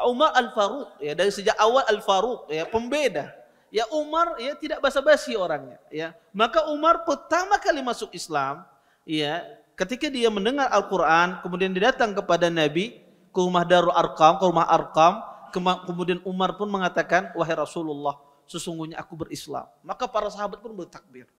Umar Al-Faruq, ya, dari sejak awal Al-Faruq, ya, pembeda. Ya, Umar, ya, tidak basa-basi orangnya, ya. Maka Umar pertama kali masuk Islam, ya, ketika dia mendengar Al-Quran, kemudian dia datang kepada Nabi ke rumah Darul Arqam, ke rumah Arqam, kemudian Umar pun mengatakan, wahai Rasulullah, sesungguhnya aku berislam. Maka para sahabat pun bertakbir.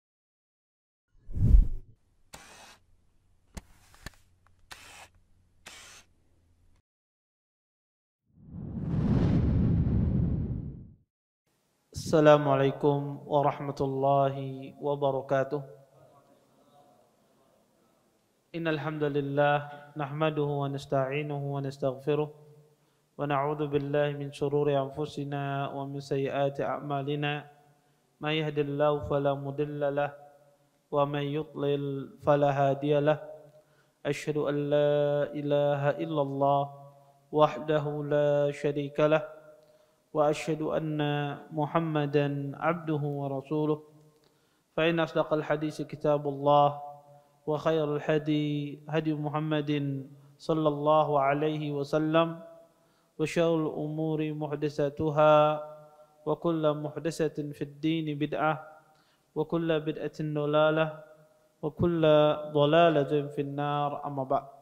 Assalamualaikum warahmatullahi wabarakatuh. Innal hamdalillah nahmaduhu wa nasta'inuhu wa nastaghfiruh wa na'udzu billahi min shururi anfusina wa min sayyiati a'malina. May yahdihillahu fala mudilla lahu wa may yudlil fala hadiya lahu. Asyhadu an la ilaha illallah wahdahu la syarika lahu wa asyhadu anna Muhammadan abduhu wa rasuluh. Fa inna asdaqal hadits kitabullah wa khairul hadi hadi Muhammadin sallallahu alaihi wasallam wa syarrul umuri muhdatsatuha wa kullu muhdatsatin fid din bid'ah wa kullu bid'atin dalalah wa kullu dalalatin fin nar. Amma ba'd.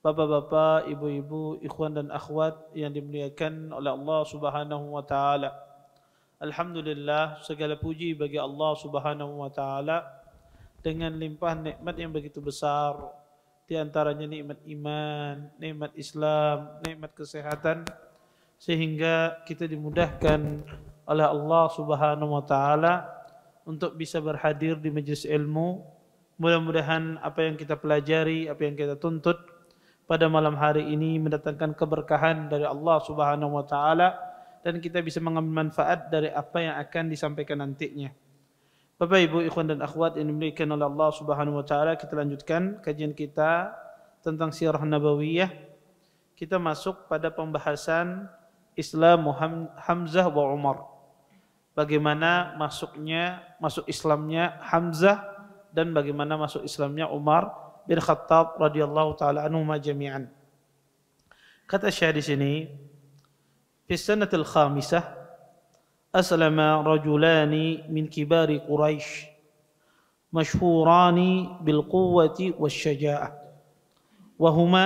Bapak-bapak, ibu-ibu, ikhwan dan akhwat yang dimuliakan oleh Allah Subhanahu wa taala. Alhamdulillah, segala puji bagi Allah Subhanahu wa taala dengan limpahan nikmat yang begitu besar, di antaranya nikmat iman, nikmat Islam, nikmat kesehatan, sehingga kita dimudahkan oleh Allah Subhanahu wa taala untuk bisa berhadir di majelis ilmu. Mudah-mudahan apa yang kita pelajari, apa yang kita tuntut pada malam hari ini mendatangkan keberkahan dari Allah Subhanahu wa taala dan kita bisa mengambil manfaat dari apa yang akan disampaikan nantinya. Bapak, Ibu, ikhwan dan akhwat yang dimuliakan oleh Allah Subhanahu wa taala, kita lanjutkan kajian kita tentang sirah nabawiyah. Kita masuk pada pembahasan Islam Hamzah wa Umar. Bagaimana masuk Islamnya Hamzah dan bagaimana masuk Islamnya Umar bin Khattab radhiyallahu taala anhuma jami'an. Kata Syekh di sini, fi sanatil khamisah aslama rajulani min kibari Quraisy mashhurani bil quwwati wasyaja'ah wa huma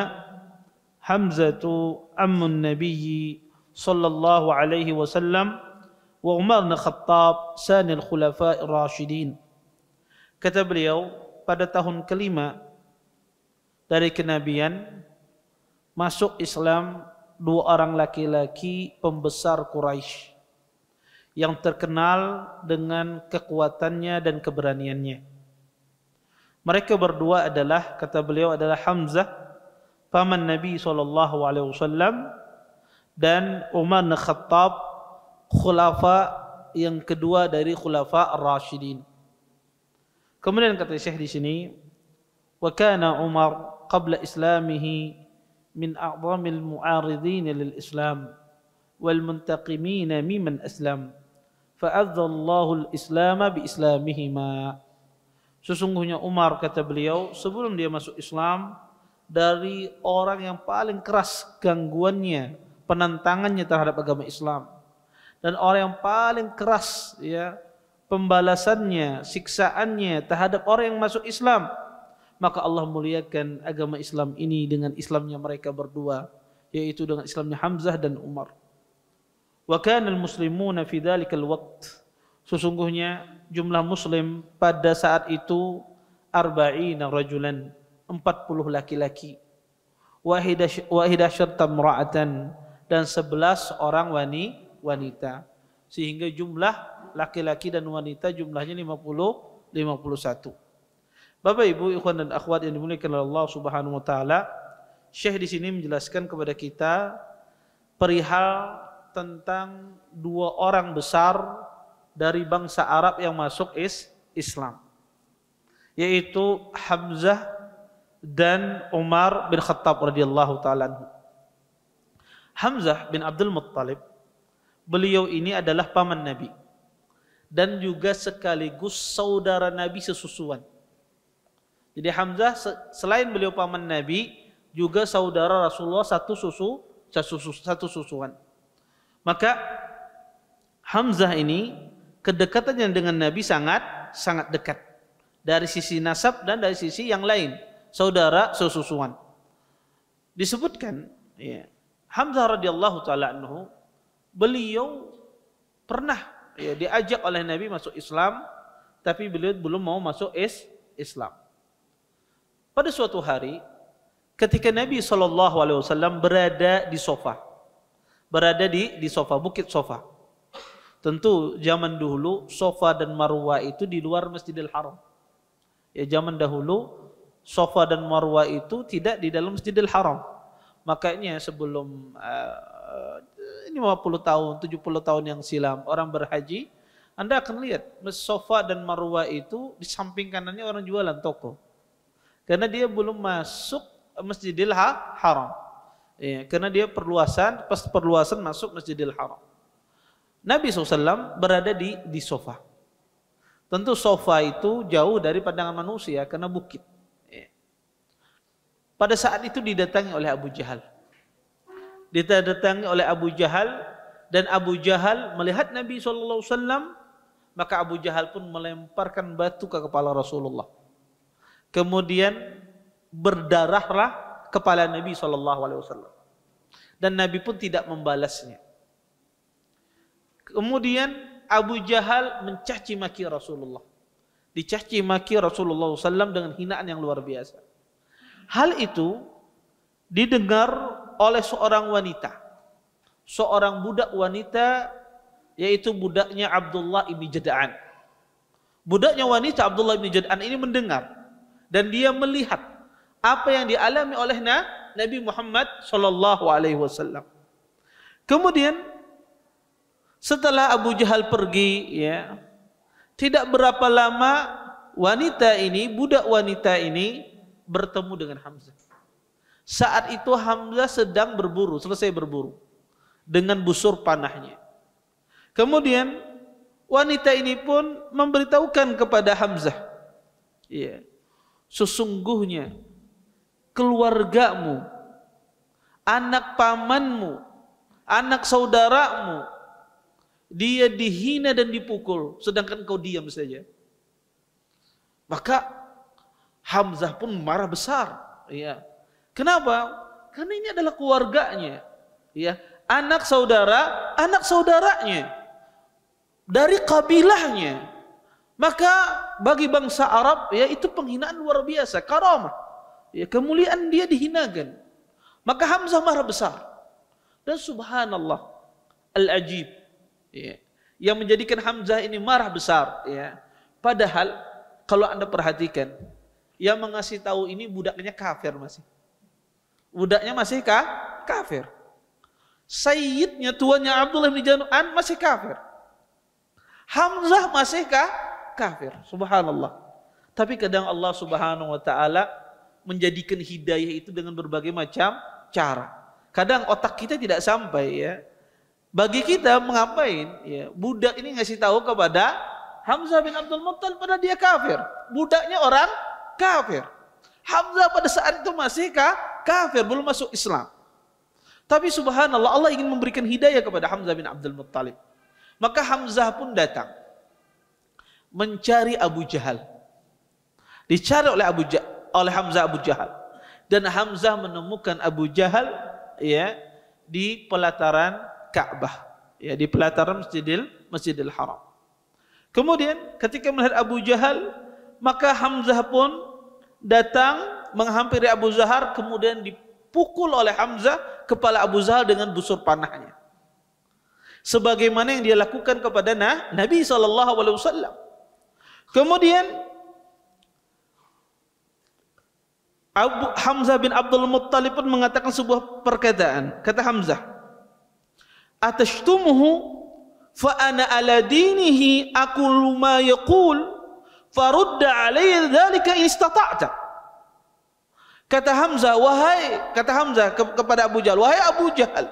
Hamzatu ammun nabiyyi sallallahu alaihi wasallam wa Umar bin Khattab sanil khulafa'ir rasyidin. Kata beliau, pada tahun kelima dari kenabian masuk Islam dua orang laki-laki pembesar Quraisy yang terkenal dengan kekuatannya dan keberaniannya. Mereka berdua adalah, kata beliau, adalah Hamzah paman Nabi SAW dan Umar bin Khattab, khulafa yang kedua dari khulafa ar-rasyidin. Kemudian kata Syekh di sini, wa kana Umar qabla islamihi min a'zamil mu'aridin lil Islam wal muntaqimin mimman aslam fa'adza Allahul Islam bi islamihima. Sesungguhnya Umar, kata beliau, sebelum dia masuk Islam, dari orang yang paling keras gangguannya, penentangannya terhadap agama Islam, dan orang yang paling keras, ya, pembalasannya, siksaannya terhadap orang yang masuk Islam. Maka Allah muliakan agama Islam ini dengan Islamnya mereka berdua, yaitu dengan Islamnya Hamzah dan Umar. Wa kana al-muslimuna fi dzalikal waqt, sesungguhnya jumlah muslim pada saat itu 40 rajulan, 40 laki-laki, wa 11 tamra'atan, dan 11 orang wanita, sehingga jumlah laki-laki dan wanita jumlahnya 51. Bapak, Ibu, ikhwan dan akhwat yang dimuliakan oleh Allah Subhanahu wa taala, Syekh di sini menjelaskan kepada kita perihal tentang dua orang besar dari bangsa Arab yang masuk Islam, yaitu Hamzah dan Umar bin Khattab radhiyallahu taala anhu. Hamzah bin Abdul Muttalib, beliau ini adalah paman Nabi dan juga sekaligus saudara Nabi sesusuan. Jadi Hamzah selain beliau paman Nabi, juga saudara Rasulullah satu satu susuan. Maka Hamzah ini kedekatannya dengan Nabi sangat dekat dari sisi nasab dan dari sisi yang lain, saudara sesusuan. Disebutkan ya, Hamzah radhiyallahu taala anhu, beliau pernah ya, diajak oleh Nabi masuk Islam, tapi beliau belum mau masuk Islam. Pada suatu hari ketika Nabi SAW berada di sofa, di sofa, bukit sofa. Tentu zaman dulu sofa dan marwah itu di luar Masjidil Haram. Ya, zaman dahulu sofa dan marwah itu tidak di dalam Masjidil Haram. Makanya sebelum 50 tahun, 70 tahun yang silam orang berhaji, Anda akan lihat sofa dan marwah itu di samping kanannya orang jualan toko. Karena dia belum masuk Masjidil Haram. Ya, karena dia perluasan, pas perluasan masuk Masjidil Haram. Nabi SAW berada di sofa. Tentu sofa itu jauh dari pandangan manusia karena bukit. Ya. Pada saat itu didatangi oleh Abu Jahal. Didatangi oleh Abu Jahal, dan Abu Jahal melihat Nabi SAW, maka Abu Jahal pun melemparkan batu ke kepala Rasulullah. Kemudian berdarahlah kepala Nabi SAW, dan Nabi pun tidak membalasnya. Kemudian Abu Jahal mencaci maki Rasulullah, dicaci maki Rasulullah SAW dengan hinaan yang luar biasa. Hal itu didengar oleh seorang wanita, seorang budak wanita, yaitu budaknya Abdullah ibn Jad'an. Budaknya wanita Abdullah ibn Jad'an ini mendengar dan dia melihat apa yang dialami oleh Nabi Muhammad SAW. Kemudian setelah Abu Jahal pergi, ya, tidak berapa lama wanita ini, budak wanita ini bertemu dengan Hamzah. Saat itu Hamzah sedang berburu, selesai berburu dengan busur panahnya. Kemudian wanita ini pun memberitahukan kepada Hamzah, ya, sesungguhnya keluargamu, anak pamanmu, anak saudaramu, dia dihina dan dipukul, sedangkan kau diam saja. Maka Hamzah pun marah besar. Ya. Kenapa? Karena ini adalah keluarganya, ya, anak saudaranya, dari kabilahnya. Maka bagi bangsa Arab, ya, itu penghinaan luar biasa, karamah, ya, kemuliaan dia dihinakan. Maka Hamzah marah besar. Dan subhanallah, al-ajib, ya, yang menjadikan Hamzah ini marah besar, ya. Padahal kalau Anda perhatikan, yang mengasih tahu ini budaknya kafir masih. Budaknya masih kafir. Sayyidnya, tuannya Abdullah bin Jad'an masih kafir. Hamzah masih kafir. Subhanallah. Tapi kadang Allah Subhanahu wa taala menjadikan hidayah itu dengan berbagai macam cara. Kadang otak kita tidak sampai, ya. Bagi kita mengapain, ya, budak ini ngasih tahu kepada Hamzah bin Abdul Muttalib pada dia kafir. Budaknya orang kafir. Hamzah pada saat itu masih kafir, belum masuk Islam. Tapi subhanallah, Allah ingin memberikan hidayah kepada Hamzah bin Abdul Muttalib. Maka Hamzah pun datang mencari Abu Jahal. Dicari oleh Hamzah Abu Jahal. Dan Hamzah menemukan Abu Jahal, ya, di pelataran Ka'bah, ya, di pelataran Masjidil Haram. Kemudian ketika melihat Abu Jahal, maka Hamzah pun datang menghampiri Abu Jahal, kemudian dipukul oleh Hamzah kepala Abu Jahal dengan busur panahnya, sebagaimana yang dia lakukan kepada Nabi SAW. Kemudian Hamzah bin Abdul Muttalib pun mengatakan sebuah perkataan. Kata Hamzah, "Atashtumuhu fa ana ala dinihi aqulu ma yaqul farudda alayya dzalika in istata'ta." Kata Hamzah kepada Abu Jahal, "Wahai Abu Jahal,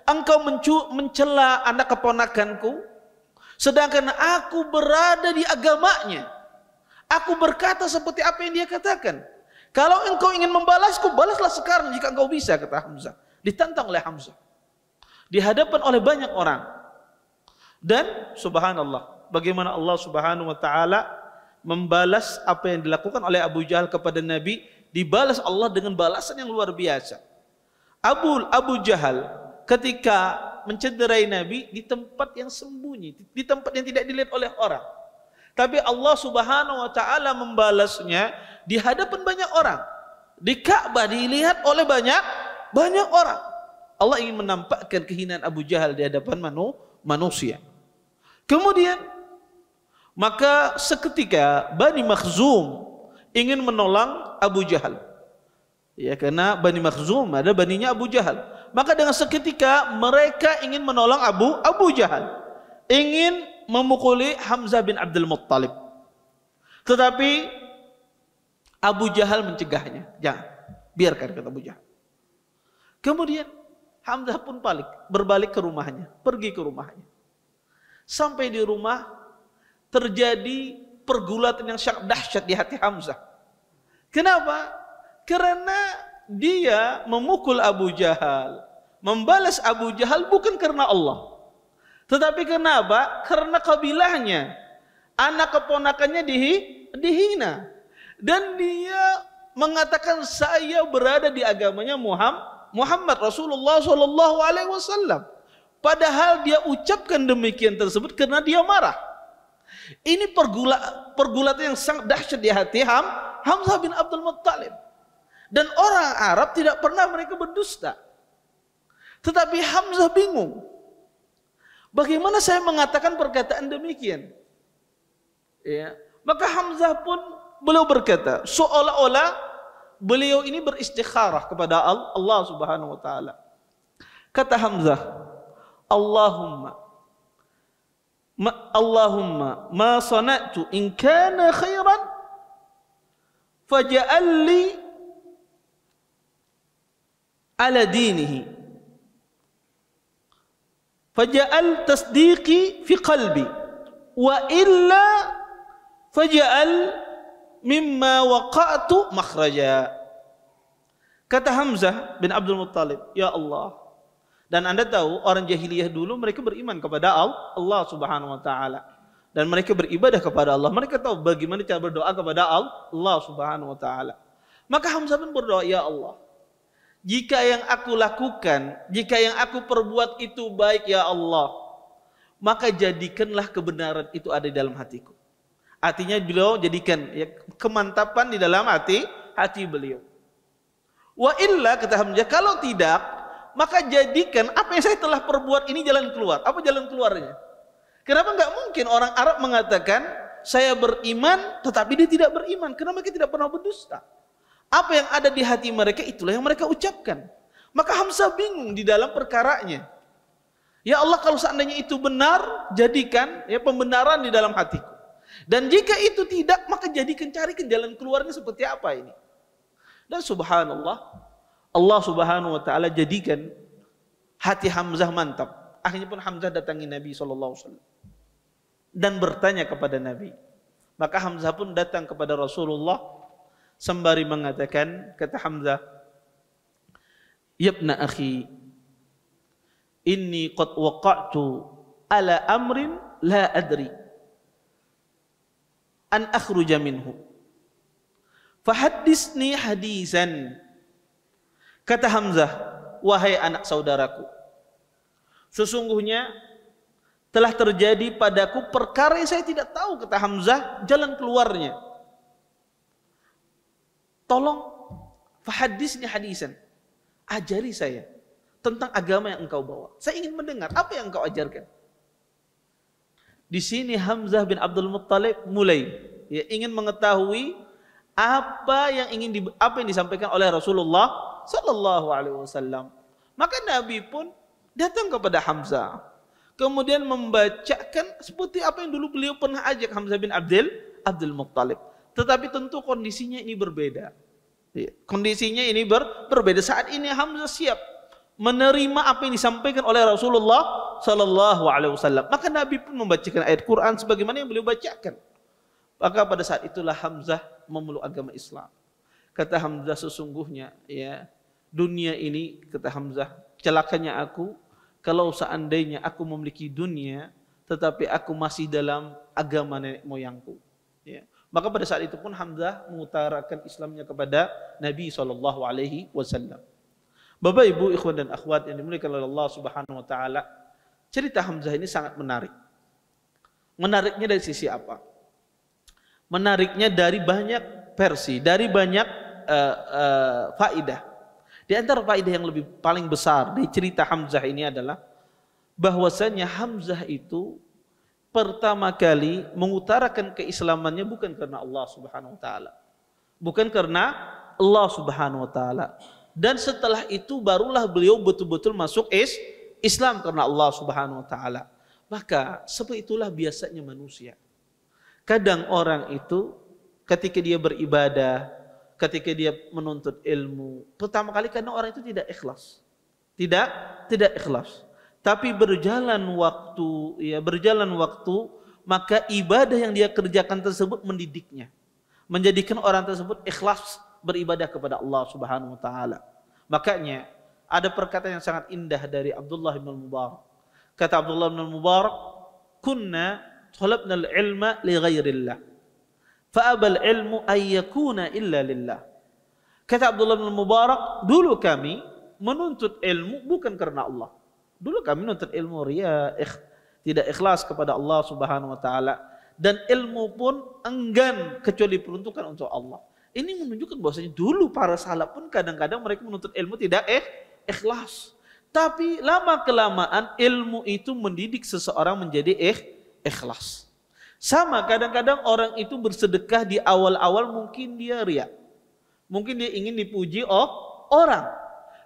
engkau mencela anak keponakanku, sedangkan aku berada di agamanya. Aku berkata seperti apa yang dia katakan. Kalau engkau ingin membalasku, balaslah sekarang jika engkau bisa," kata Hamzah. Ditantang oleh Hamzah. di hadapan oleh banyak orang. Dan subhanallah, bagaimana Allah Subhanahu wa taala membalas apa yang dilakukan oleh Abu Jahal kepada Nabi, dibalas Allah dengan balasan yang luar biasa. Abu Jahal ketika mencederai Nabi di tempat yang sembunyi, di tempat yang tidak dilihat oleh orang. Tapi Allah Subhanahu wa taala membalasnya di hadapan banyak orang. Di Ka'bah dilihat oleh banyak orang. Allah ingin menampakkan kehinaan Abu Jahal di hadapan manusia. Kemudian maka seketika Bani Makhzum ingin menolong Abu Jahal. Ya, karena Bani Makhzum ada baninya Abu Jahal. Maka dengan seketika mereka ingin menolong Abu Jahal, ingin memukuli Hamzah bin Abdul Muttalib. Tetapi Abu Jahal mencegahnya. Jangan, biarkan, kata Abu Jahal. Kemudian Hamzah pun berbalik ke rumahnya, pergi ke rumahnya. Sampai di rumah terjadi pergulatan yang sangat dahsyat di hati Hamzah. Kenapa? Karena dia memukul Abu Jahal, membalas Abu Jahal bukan karena Allah, tetapi karena apa? Karena kabilahnya, anak keponakannya dihina, dan dia mengatakan saya berada di agamanya Muhammad Rasulullah Sallallahu Alaihi Wasallam. Padahal dia ucapkan demikian tersebut karena dia marah. Ini pergulatan yang sangat dahsyat di hati Hamzah bin Abdul Muttalib. Dan orang Arab tidak pernah mereka berdusta. Tetapi Hamzah bingung. Bagaimana saya mengatakan perkataan demikian? Ya. Maka Hamzah pun beliau berkata, seolah-olah beliau ini beristikharah kepada Allah Subhanahu wa taala. Kata Hamzah, Allahumma ma sana'tu in kana khairan faj'al li ala dinihi faj'al tasdiqi fi qalbi wa illa faj'al mimma waqa'tu makhraja. Kata Hamzah bin Abdul Muttalib, ya Allah, dan Anda tahu orang jahiliyah dulu mereka beriman kepada Allah Subhanahu wa taala, dan mereka beribadah kepada Allah. Mereka tahu bagaimana cara berdoa kepada Allah Subhanahu wa taala. Maka Hamzah pun berdoa, ya Allah, jika yang aku lakukan, jika yang aku perbuat itu baik ya Allah, maka jadikanlah kebenaran itu ada di dalam hatiku. Artinya beliau jadikan ya, kemantapan di dalam hati beliau. Wa illa, kata Hamzah, kalau tidak, maka jadikan apa yang saya telah perbuat ini jalan keluar. Apa jalan keluarnya? Kenapa enggak mungkin orang Arab mengatakan saya beriman tetapi dia tidak beriman? Karena mereka tidak pernah berdusta. Apa yang ada di hati mereka itulah yang mereka ucapkan. Maka Hamzah bingung di dalam perkaranya. Ya Allah, kalau seandainya itu benar, jadikan ya pembenaran di dalam hatiku. Dan jika itu tidak, maka jadikan, carikan jalan keluarnya seperti apa ini. Dan subhanallah, Allah Subhanahu wa taala jadikan hati Hamzah mantap. Akhirnya pun Hamzah datangi Nabi SAW dan bertanya kepada Nabi. Maka Hamzah pun datang kepada Rasulullah sembari mengatakan, kata Hamzah, "Yabna akhi, inni qad waqa'tu ala amrin la adri an akhruja minhu. Fahaddisni hadisan." Kata Hamzah, wahai anak saudaraku, sesungguhnya telah terjadi padaku perkara yang saya tidak tahu, kata Hamzah, jalan keluarnya. Tolong, fahaddisni hadisan, ajari saya tentang agama yang engkau bawa. Saya ingin mendengar apa yang engkau ajarkan. Di sini Hamzah bin Abdul Muttalib mulai ya, ingin mengetahui apa yang disampaikan oleh Rasulullah Sallallahu Alaihi Wasallam. Maka Nabi pun datang kepada Hamzah, kemudian membacakan seperti apa yang dulu beliau pernah ajak Hamzah bin Abdul Muttalib. Tetapi tentu kondisinya ini berbeda. Kondisinya ini berbeda. Saat ini Hamzah siap menerima apa yang disampaikan oleh Rasulullah Sallallahu Alaihi Wasallam. Maka Nabi pun membacakan ayat Quran sebagaimana yang beliau bacakan. Maka pada saat itulah Hamzah memeluk agama Islam. Kata Hamzah, sesungguhnya ya dunia ini, kata Hamzah, celakanya aku kalau seandainya aku memiliki dunia, tetapi aku masih dalam agama nenek moyangku. Ya. Maka pada saat itu pun Hamzah mengutarakan Islamnya kepada Nabi SAW. Bapak, Ibu, ikhwan dan akhwat yang dimuliakan oleh Allah Subhanahu Wa Taala, cerita Hamzah ini sangat menarik. Menariknya dari sisi apa? Menariknya dari banyak versi, dari banyak faidah. Di antara faidah yang lebih paling besar dari cerita Hamzah ini adalah bahwasanya Hamzah itu pertama kali mengutarakan keislamannya bukan karena Allah Subhanahu wa taala. Bukan karena Allah Subhanahu wa taala. Dan setelah itu barulah beliau betul-betul masuk Islam karena Allah Subhanahu wa taala. Maka seperti itulah biasanya manusia. Kadang orang itu ketika dia beribadah, ketika dia menuntut ilmu, pertama kali karena orang itu tidak ikhlas. Tidak ikhlas. Tapi berjalan waktu, maka ibadah yang dia kerjakan tersebut mendidiknya, menjadikan orang tersebut ikhlas beribadah kepada Allah Subhanahu wa taala. Makanya ada perkataan yang sangat indah dari Abdullah bin Mubarak. Kata Abdullah bin Mubarak, "Kunna talabna al-ilma li ghairillah, fa abal ilmu ay yakuna illa lillah." Kata Abdullah bin Mubarak, dulu kami menuntut ilmu bukan karena Allah. Dulu kami menuntut ilmu tidak ikhlas kepada Allah Subhanahu wa taala, dan ilmu pun enggan kecuali peruntukan untuk Allah. Ini menunjukkan bahwasanya dulu para salaf pun kadang-kadang mereka menuntut ilmu tidak ikhlas. Tapi lama kelamaan ilmu itu mendidik seseorang menjadi ikhlas. Sama kadang-kadang orang itu bersedekah di awal-awal mungkin dia riya. Mungkin dia ingin dipuji orang.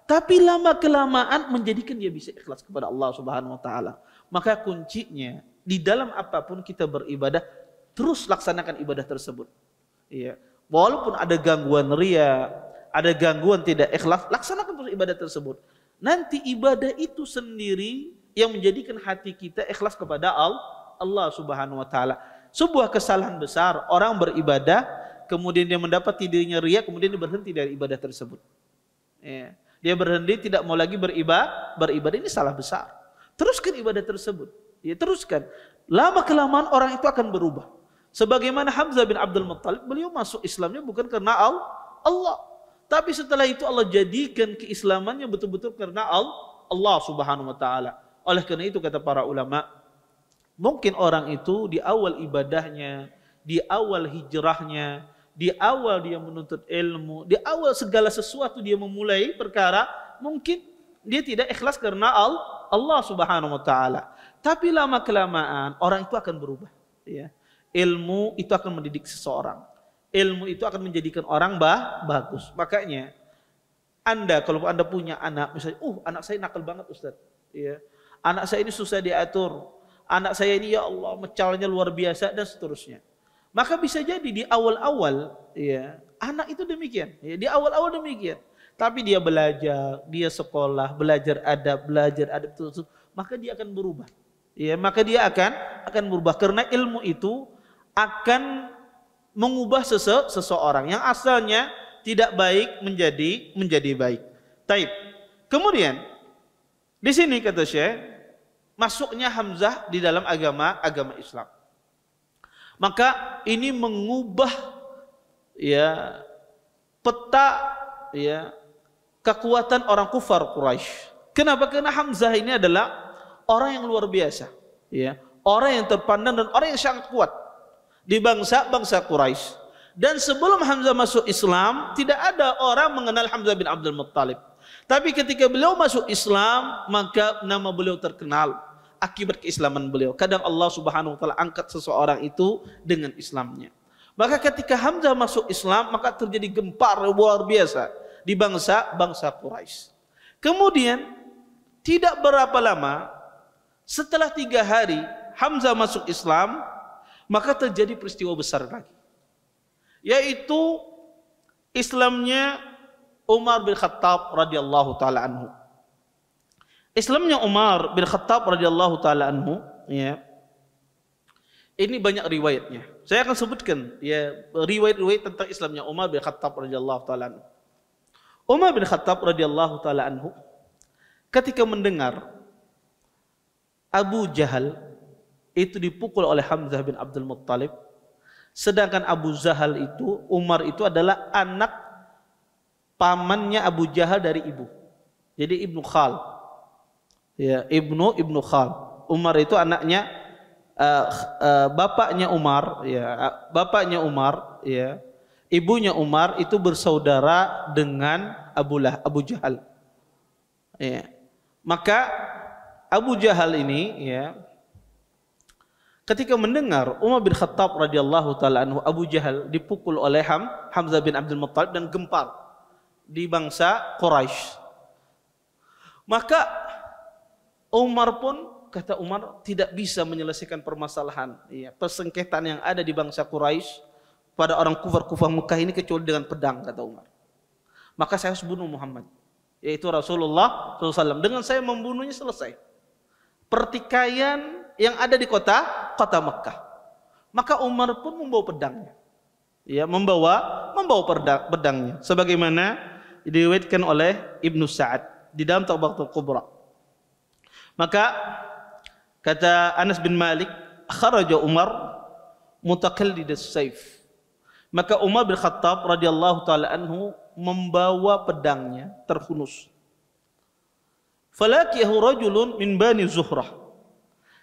Tapi lama kelamaan menjadikan dia bisa ikhlas kepada Allah Subhanahu wa taala. Maka kuncinya di dalam apapun kita beribadah, terus laksanakan ibadah tersebut. Iya. Walaupun ada gangguan riya, ada gangguan tidak ikhlas, laksanakan terus ibadah tersebut. Nanti ibadah itu sendiri yang menjadikan hati kita ikhlas kepada Allah Subhanahu wa taala. Sebuah kesalahan besar orang beribadah kemudian dia mendapat dirinya riya, kemudian dia berhenti dari ibadah tersebut. Iya. Dia berhenti, tidak mau lagi beribadah, ini salah besar. Teruskan ibadah tersebut. Ya, teruskan. Lama kelamaan orang itu akan berubah. Sebagaimana Hamzah bin Abdul Muttalib, beliau masuk Islamnya bukan karena Allah. Tapi setelah itu Allah jadikan keislamannya betul-betul karena Allah Subhanahu wa taala. Oleh karena itu kata para ulama, mungkin orang itu di awal ibadahnya, di awal hijrahnya, di awal dia menuntut ilmu, di awal segala sesuatu dia memulai perkara, mungkin dia tidak ikhlas karena Allah Subhanahu wa taala. Tapi lama kelamaan orang itu akan berubah, ya. Ilmu itu akan mendidik seseorang. Ilmu itu akan menjadikan orang bagus. Makanya kalau Anda punya anak, misalnya, anak saya nakal banget Ustaz, ya. Anak saya ini susah diatur. Anak saya ini ya Allah mecalnya luar biasa dan seterusnya. Maka bisa jadi di awal-awal, ya, anak itu demikian, ya, di awal-awal demikian. Tapi dia belajar, dia sekolah, belajar adab terus, maka dia akan berubah. Ya, maka dia akan berubah karena ilmu itu akan mengubah seseorang yang asalnya tidak baik menjadi baik. Taib. Kemudian di sini kata Syekh, masuknya Hamzah di dalam agama Islam. Maka ini mengubah ya peta ya kekuatan orang kufar Quraisy. Kenapa? Karena Hamzah ini adalah orang yang luar biasa, ya, orang yang terpandang dan orang yang sangat kuat di bangsa Quraisy. Dan sebelum Hamzah masuk Islam, tidak ada orang mengenal Hamzah bin Abdul Muttalib. Tapi ketika beliau masuk Islam, maka nama beliau terkenal akibat keislaman beliau. Kadang Allah Subhanahu wa taala angkat seseorang itu dengan Islamnya. Maka ketika Hamzah masuk Islam, maka terjadi gempar luar biasa di bangsa Quraisy. Kemudian tidak berapa lama, setelah 3 hari Hamzah masuk Islam, maka terjadi peristiwa besar lagi, yaitu Islamnya Umar bin Khattab radhiyallahu taala anhu. Islamnya Umar bin Khattab radhiyallahu taala anhu, ya. Ini banyak riwayatnya. Saya akan sebutkan ya riwayat-riwayat tentang Islamnya Umar bin Khattab radhiyallahu taala anhu. Umar bin Khattab radhiyallahu taala anhu ketika mendengar Abu Jahal itu dipukul oleh Hamzah bin Abdul Muttalib, sedangkan Abu Jahal itu, Umar itu adalah anak pamannya Abu Jahal dari ibu. Jadi Ibnu Khal. Ya, Ibnu Khal. Umar itu anaknya bapaknya Umar, ya, bapaknya Umar, ya. Ibunya Umar itu bersaudara dengan Abu Jahal. Ya. Maka Abu Jahal ini, ya, ketika mendengar Umar bin Khattab radhiyallahu taala anhu Abu Jahal dipukul oleh Hamzah bin Abdul Muttalib dan gempar di bangsa Quraisy, maka Umar pun, kata Umar, tidak bisa menyelesaikan permasalahan, ya, persengketaan yang ada di bangsa Quraisy pada orang kufar Mekah ini kecuali dengan pedang, kata Umar. Maka saya harus bunuh Muhammad, yaitu Rasulullah SAW. Dengan saya membunuhnya selesai pertikaian yang ada di kota Mekah. Maka Umar pun membawa pedangnya, ya, membawa pedangnya, sebagaimana diriwayatkan oleh Ibnu Sa'ad di dalam Tabaqatul Kubra. Maka kata Anas bin Malik, kharaja Umar mutaqallidas saif. Maka Umar bin Khattab radhiyallahu taala anhu membawa pedangnya terhunus. Falakiyahu rajulun min Bani Zuhrah.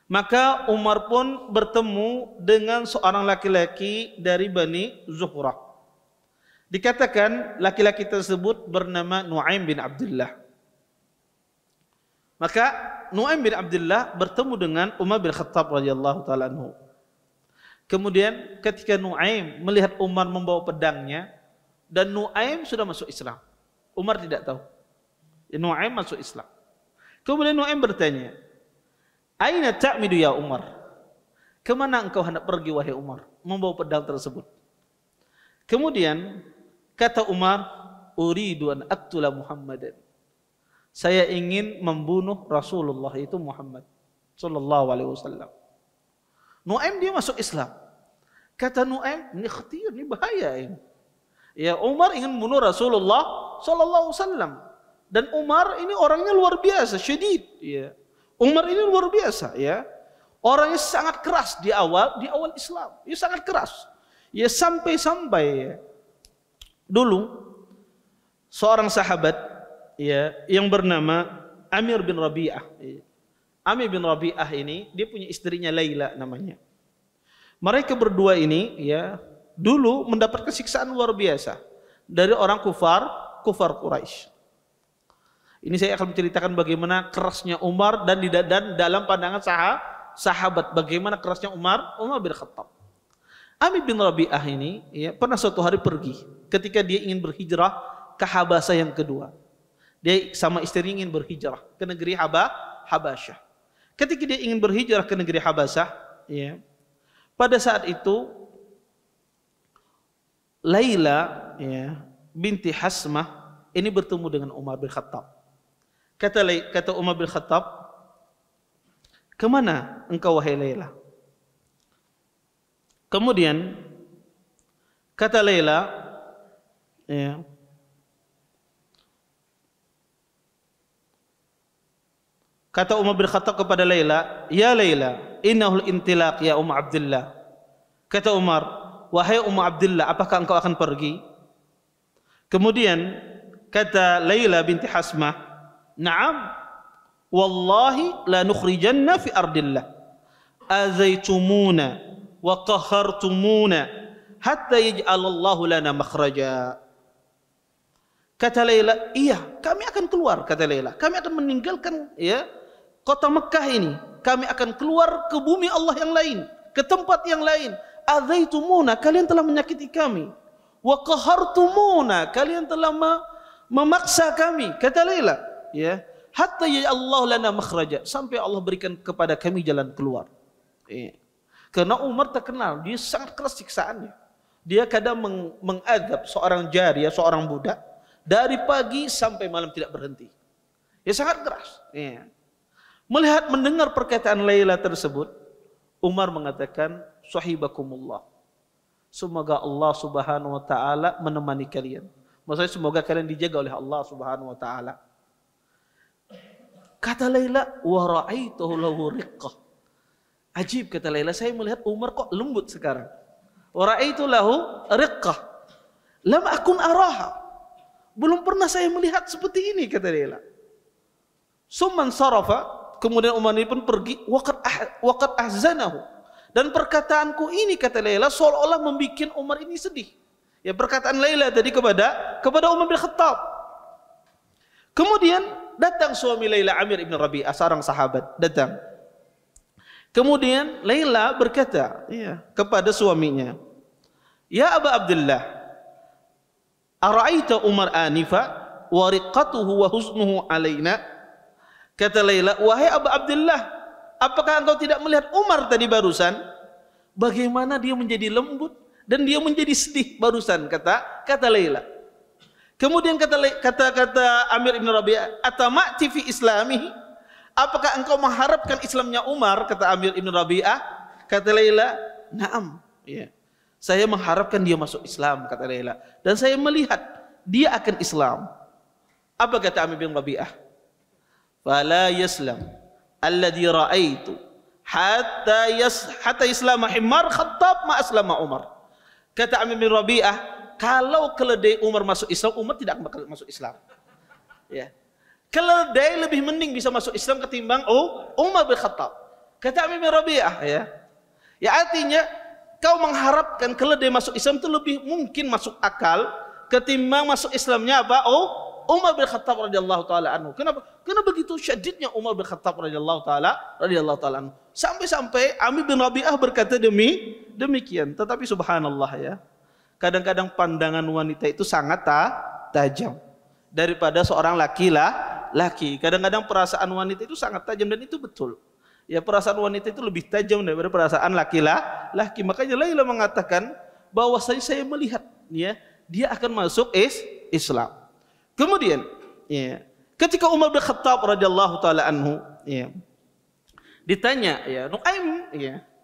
Maka Umar pun bertemu dengan seorang laki-laki dari Bani Zuhrah. Dikatakan laki-laki tersebut bernama Nu'aim bin Abdullah. Maka Nu'aim bin Abdullah bertemu dengan Umar bin Khattab radhiyallahu taala anhu. Kemudian ketika Nu'aim melihat Umar membawa pedangnya, dan Nu'aim sudah masuk Islam, Umar tidak tahu. Nu'aim masuk Islam. Kemudian Nu'aim bertanya, "Aina ta'midu ya Umar?" Kemana engkau hendak pergi wahai Umar membawa pedang tersebut? Kemudian kata Umar, "Uridu an aqtula Muhammadan." Saya ingin membunuh Rasulullah, itu Muhammad sallallahu alaihi wasallam. Nu'aim dia masuk Islam. Kata Nu'aim, ini khatir, ini bahaya ini. Ya, Umar ingin membunuh Rasulullah sallallahu alaihi wasallam. Dan Umar ini orangnya luar biasa, syadid, ya. Umar ini luar biasa, ya. Orangnya sangat keras di awal Islam. Dia sangat keras. Ya, sampai-sampai, ya, dulu seorang sahabat, ya, yang bernama Amir bin Rabi'ah. Ya. Amir bin Rabi'ah ini dia punya istrinya Laila namanya. Mereka berdua ini, ya, dulu mendapat siksaan luar biasa dari orang kufar Quraisy. Ini saya akan menceritakan bagaimana kerasnya Umar dan dalam pandangan sahabat bagaimana kerasnya Umar bin Khattab. Amir bin Rabi'ah ini, ya, pernah suatu hari pergi ketika dia ingin berhijrah ke Habasyah yang kedua. Dia sama istrinya ingin berhijrah ke negeri Habasyah. Ketika dia ingin berhijrah ke negeri Habasyah, ya, pada saat itu Laila, ya, binti Hasmah ini bertemu dengan Umar bin Khattab. Kata Umar bin Khattab, "Kemana engkau wahai Laila?" Kemudian kata Laila, ya, kata Umar bin Khattab kepada Laila, "Ya Laila, innahul intilaq ya Abdullah." Kata Umar, "Wahai Abdullah, apakah engkau akan pergi?" Kemudian kata Laila binti Hasmah, "Na'am, wallahi la nukhrijanna fi ardillah. Azaitumuna wa qahartumuna hatta yaj'alallahu lana makhraja." Kata Laila, "Iya, kami akan keluar," kata Laila. "Kami akan meninggalkan, ya, kota Mekah ini. Kami akan keluar ke bumi Allah yang lain, ke tempat yang lain. Adzaitumuna, kalian telah menyakiti kami. Wa qahartumuna, kalian telah memaksa kami," kata Laila, ya. "Hatta ya Allah lana makhraja," sampai Allah berikan kepada kami jalan keluar. Ya. Karena Umar terkenal, dia sangat keras siksaannya. Dia kadang mengadab seorang jariyah, seorang budak, dari pagi sampai malam tidak berhenti. Ya, sangat keras. Ya. Mendengar perkataan Laila tersebut, Umar mengatakan, "Sahibakumullah. Semoga Allah Subhanahu wa taala menemani kalian." Maksudnya semoga kalian dijaga oleh Allah Subhanahu wa taala. Kata Laila, wa ra'aituhu lahu riqqah. Ajib, kata Laila, saya melihat Umar kok lembut sekarang. Wa ra'aitu lahu riqqah. Lam akun araha. Belum pernah saya melihat seperti ini, kata Laila. Summan sarafa, kemudian Umar ini pun pergi, waqad ahzanahu. Dan perkataanku ini, kata Laila, seolah-olah membuat Umar ini sedih. Ya, perkataan Laila tadi kepada Umar bin Khattab. Kemudian datang suami Laila, Amir ibn Rabi'ah, seorang sahabat, datang. Kemudian Laila berkata kepada suaminya, "Ya Aba Abdullah, ara'aita Umar anifa wa riqqatuhu wa husnuhu alaina?" Kata Laila, "Wahai Aba Abdullah, apakah engkau tidak melihat Umar tadi barusan? Bagaimana dia menjadi lembut dan dia menjadi sedih barusan," kata Laila. Kemudian kata Amir ibn Rabi'ah, "Atama'ti fi islamihi?" Apakah engkau mengharapkan Islamnya Umar? Kata Amir ibn Rabi'ah. Kata Laila, "Na'am." Ya. Saya mengharapkan dia masuk Islam, kata Laila. Dan saya melihat dia akan Islam. Apa kata Amir ibn Rabi'ah? "Fala yaslam alladhi ra'aitu hatta islama Himar Khattab ma aslama Umar." Kata Amir bin Rabi'ah, kalau keledai Umar masuk Islam, Umar tidak akan masuk Islam. Ya. Keledai lebih mending bisa masuk Islam ketimbang Umar bin Khattab. Kata Amir bin Rabi'ah, ya artinya kau mengharapkan keledai masuk Islam itu lebih mungkin masuk akal ketimbang masuk Islamnya Umar bin Khattab radhiyallahu taala anhu. Kenapa? Karena begitu syadidnya Umar bin Khattab radhiyallahu taala anhu. Sampai-sampai Amir bin Rabi'ah berkata demikian. Tetapi subhanallah ya. Kadang-kadang pandangan wanita itu sangat tajam daripada seorang laki. Kadang-kadang perasaan wanita itu sangat tajam, dan itu betul. Ya, perasaan wanita itu lebih tajam daripada perasaan laki. Makanya Laila mengatakan bahwa saya melihat dia akan masuk Islam. Kemudian ketika Umar bin Khattab radhiyallahu taala anhu ditanya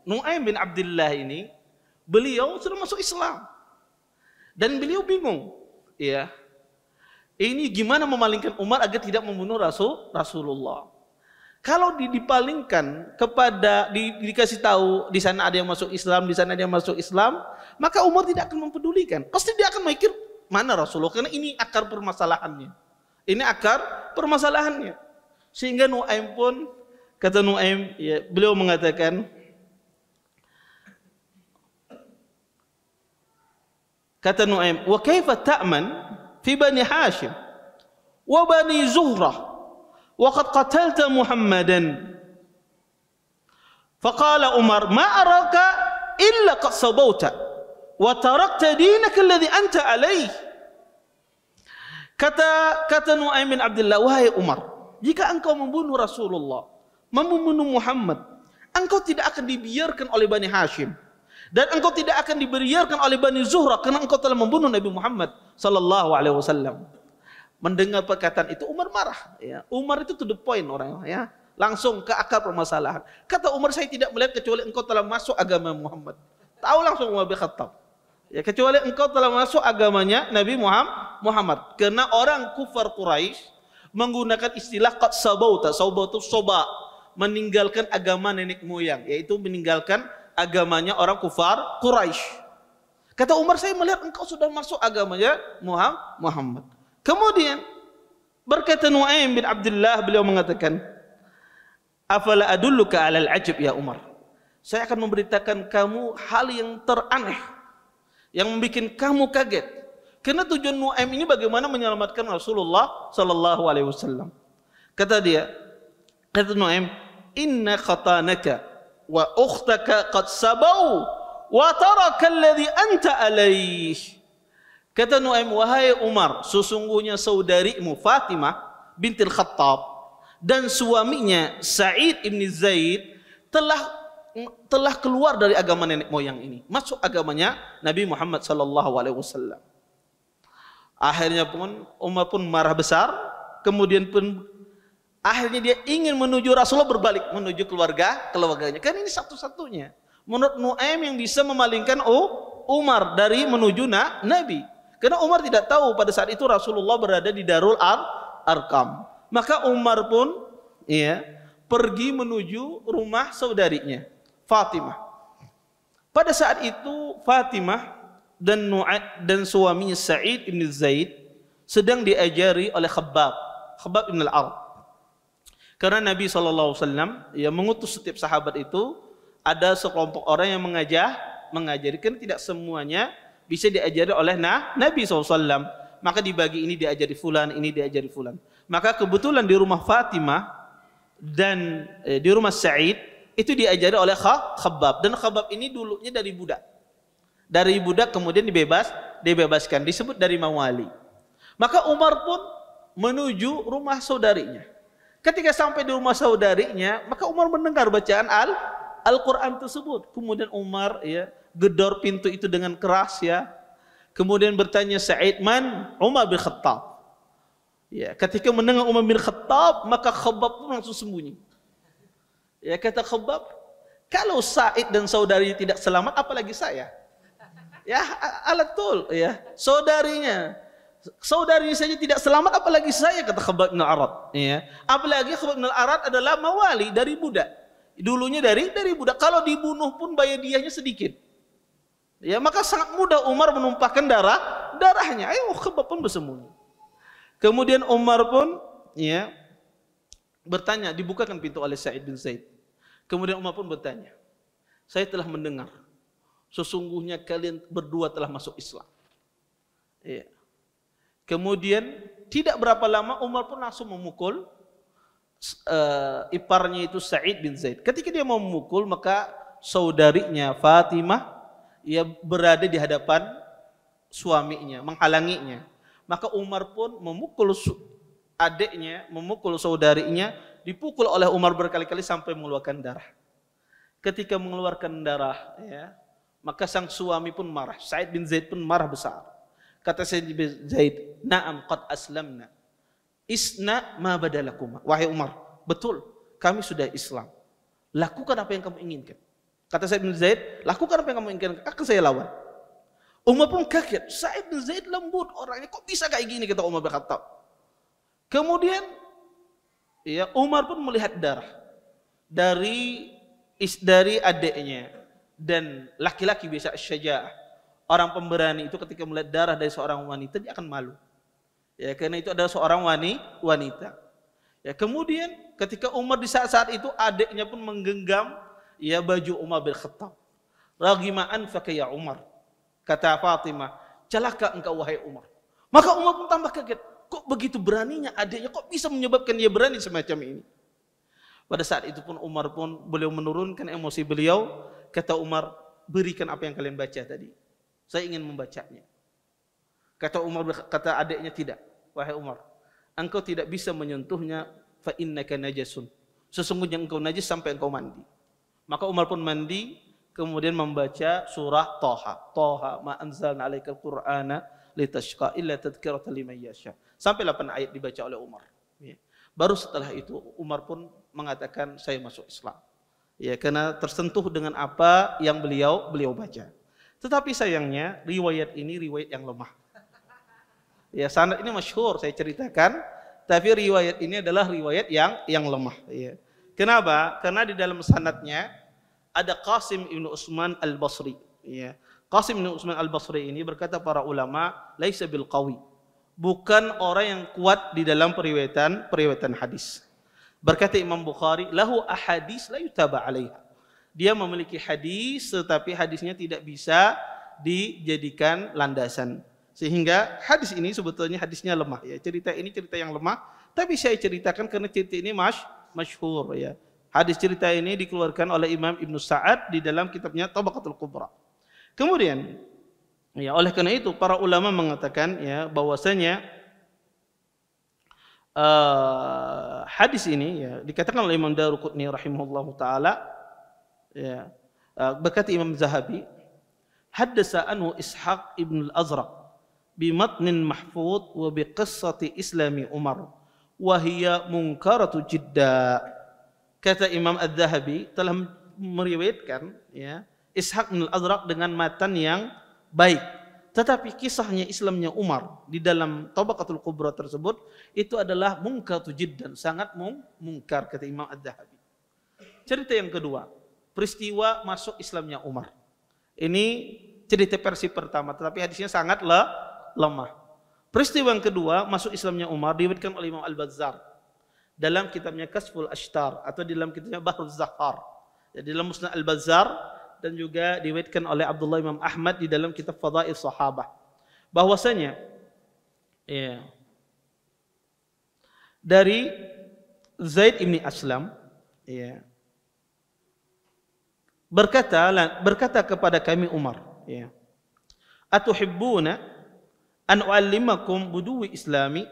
Nu'aim bin Abdullah ini, beliau sudah masuk Islam dan beliau bingung ini gimana memalingkan Umar agar tidak membunuh Rasulullah. Kalau dipalingkan kepada dikasih tahu di sana ada yang masuk Islam, di sana ada yang masuk Islam, maka Umar tidak akan mempedulikan. Pasti dia akan mikir mana Rasulullah, karena ini akar permasalahannya. Sehingga Nu'aim pun, kata Nu'aim, beliau mengatakan, kata Nu'aim, "Wa kaifa ta'man fi Bani Hashim wa Bani Zuhrah wa qad qatalta Muhammadan?" Faqala Umar, "Ma araka illa qad sabawta wa tarakta dinaka alladhi anta alaih." Kata Nu'aim bin Abdullah, "Wahai Umar, jika engkau membunuh Rasulullah, membunuh Muhammad, engkau tidak akan dibiarkan oleh Bani Hashim, dan engkau tidak akan dibiarkan oleh Bani Zuhrah, karena engkau telah membunuh Nabi Muhammad sallallahu alaihi wasallam." Mendengar perkataan itu Umar marah. Umar itu to the point orangnya, langsung ke akar permasalahan. Kata Umar, "Saya tidak melihat kecuali engkau telah masuk agama Muhammad." Tahu langsung Umar bin Khattab. Kecuali engkau telah masuk agamanya Nabi Muhammad. Karena orang kufar Quraisy menggunakan istilah qad sabauta. Sabautu soba, meninggalkan agama nenek moyang, yaitu meninggalkan agamanya orang kufar Quraisy. Kata Umar, "Saya melihat engkau sudah masuk agamanya Muhammad." Kemudian berkata Nu'aim bin Abdullah, beliau mengatakan, "Afala adulluka 'alal ajab ya Umar?" Saya akan memberitakan kamu hal yang teraneh, yang membuat kamu kaget. Karena tujuan Nu'aim ini bagaimana menyelamatkan Rasulullah sallallahu alaihi wasallam. Kata Nu'aim, "Inna khatanaka wa ukhtaka qad sabau wa taraka alladhi anta alaih." Kata Nu'aim, "Wahai Umar, sesungguhnya saudarimu Fatimah bintil Khattab dan suaminya Sa'id ibn Zaid telah keluar dari agama nenek moyang ini, masuk agamanya Nabi Muhammad sallallahu alaihi wasallam." Akhirnya pun Umar pun marah besar. Kemudian pun akhirnya dia ingin menuju Rasulullah, berbalik menuju keluarganya. Kan ini satu-satunya menurut Nu'aim yang bisa memalingkan Umar dari menuju Nabi. Karena Umar tidak tahu pada saat itu Rasulullah berada di Darul Arqam. Maka Umar pun ya, pergi menuju rumah saudarinya Fatimah. Pada saat itu Fatimah dan suaminya Sa'id bin Zaid sedang diajari oleh Khabbab bin al-Arad. Karena Nabi SAW ya mengutus setiap sahabat itu, ada sekelompok orang yang mengajari, kan tidak semuanya bisa diajari oleh Nabi SAW. Maka dibagi, ini diajari fulan, ini diajari fulan. Maka kebetulan di rumah Fatimah dan di rumah Sa'id itu diajari oleh Khabbab, dan Khabbab ini dulunya dari budak kemudian dibebaskan, disebut dari mawali. Maka Umar pun menuju rumah saudarinya. Ketika sampai di rumah saudarinya, maka Umar mendengar bacaan Al-Quran tersebut. Kemudian Umar ya gedor pintu itu dengan keras ya. Kemudian bertanya Sa'id, man? Umar bin Khattab. Ya, ketika mendengar Umar bin Khattab, maka Khabbab pun langsung sembunyi. Ya, kata Khabbab, kalau Sa'id dan saudarinya tidak selamat, apalagi saya. Ya, alatul ya. Saudarinya saja tidak selamat, apalagi saya, kata Khabbab bin al-Arad. Ya. Apalagi Khabbab bin al-Arad adalah mawali dari budak. Dulunya dari budak. Kalau dibunuh pun bayar diahnya sedikit. Ya, maka sangat mudah Umar menumpahkan darahnya. Ayo, Khabbab pun bersembunyi. Kemudian Umar pun ya bertanya, dibukakan pintu oleh Sa'id bin Zaid. Kemudian Umar pun bertanya, saya telah mendengar sesungguhnya kalian berdua telah masuk Islam. Ya. Kemudian tidak berapa lama Umar pun langsung memukul iparnya itu Sa'id bin Zaid. Ketika dia mau memukul, maka saudarinya Fatimah ia berada di hadapan suaminya, menghalanginya. Maka Umar pun memukul adiknya, memukul saudarinya, dipukul oleh Umar berkali-kali sampai mengeluarkan darah. Ketika mengeluarkan darah, ya, maka sang suami pun marah. Sa'id bin Zaid pun marah besar. Kata Sa'id bin Zaid, "Na'am qad aslamna. Isna ma badalakum." Wahai Umar, betul, kami sudah Islam. Lakukan apa yang kamu inginkan. Kata Sa'id bin Zaid, lakukan apa yang kamu inginkan, akan saya lawan. Umar pun kaget. Sa'id bin Zaid lembut orangnya, kok bisa kayak gini, kata Umar bin Khattab. Kemudian ya, Umar pun melihat darah dari adiknya, dan laki-laki biasa syaja'ah, orang pemberani itu ketika melihat darah dari seorang wanita dia akan malu. Ya, karena itu adalah seorang wanita. Ya, kemudian ketika Umar di saat-saat itu, adiknya pun menggenggam ya baju Umar bin Khattab. Raghima anfaka ya Umar. Kata Fatimah, celaka engkau wahai Umar. Maka Umar pun tambah kaget. Kok begitu beraninya adiknya, kok bisa menyebabkan dia berani semacam ini? Pada saat itu pun Umar pun beliau menurunkan emosi beliau. Kata Umar, berikan apa yang kalian baca tadi. Saya ingin membacanya. Kata Umar, kata adiknya, tidak. Wahai Umar, engkau tidak bisa menyentuhnya, fa innaka najasun. Sesungguhnya engkau najis sampai engkau mandi. Maka Umar pun mandi, kemudian membaca surah Thaha. Thaha ma anzalna 'alaikal Qur'ana litashqa illa tadhkiratan liman yasha. Sampai 8 ayat dibaca oleh Umar. Ya. Baru setelah itu Umar pun mengatakan saya masuk Islam. Ya, karena tersentuh dengan apa yang beliau baca. Tetapi sayangnya riwayat ini riwayat yang lemah. Ya, sanad ini masyhur saya ceritakan, tapi riwayat ini adalah riwayat yang lemah. Ya. Kenapa? Karena di dalam sanadnya ada Qasim ibn Utsman al-Basri. Ya. Qasim ibn Utsman al-Basri ini berkata para ulama, laisa bil qawi. Bukan orang yang kuat di dalam periwayatan hadis. Berkata Imam Bukhari, lahu ahadits la yutaba 'alaiha. Dia memiliki hadis tetapi hadisnya tidak bisa dijadikan landasan. Sehingga hadis ini sebetulnya hadisnya lemah ya. Cerita ini cerita yang lemah, tapi saya ceritakan karena cerita ini masyhur ya. Hadis cerita ini dikeluarkan oleh Imam Ibnu Sa'ad di dalam kitabnya Tabaqatul Kubra. Kemudian ya, oleh karena itu para ulama mengatakan ya bahwasanya hadis ini ya dikatakan oleh Imam Daruqutni rahimahullahu taala ya, berkata Imam Zahabi, haddasa anhu Ishaq ibn al-Azraq bimatnin mahfud wa biqissati islami Umar wa hiya munkaratu jidda. Kata Imam Az-Zahabi telah meriwayatkan ya Ishaq bin Al-Azraq dengan matan yang baik, Tetapi kisahnya Islamnya Umar di dalam Tabaqatul Kubra tersebut itu adalah munkar jiddan, sangat mungkar kata Imam Adz-Dzahabi. Cerita yang kedua, peristiwa masuk Islamnya Umar. Ini cerita versi pertama, tetapi hadisnya sangat lemah. Peristiwa yang kedua masuk Islamnya Umar diriwayatkan oleh Imam Al-Bazzar dalam kitabnya Kasful Ashtar atau dalam kitabnya Bahrul Zahar. Jadi dalam Musnad Al-Bazzar dan juga diriwayatkan oleh Abdullah Imam Ahmad di dalam kitab Fadail Sahabah bahwasanya dari Zaid ibn Aslam berkata kepada kami Umar, atuhibbuna an uallimakum buduwi islami?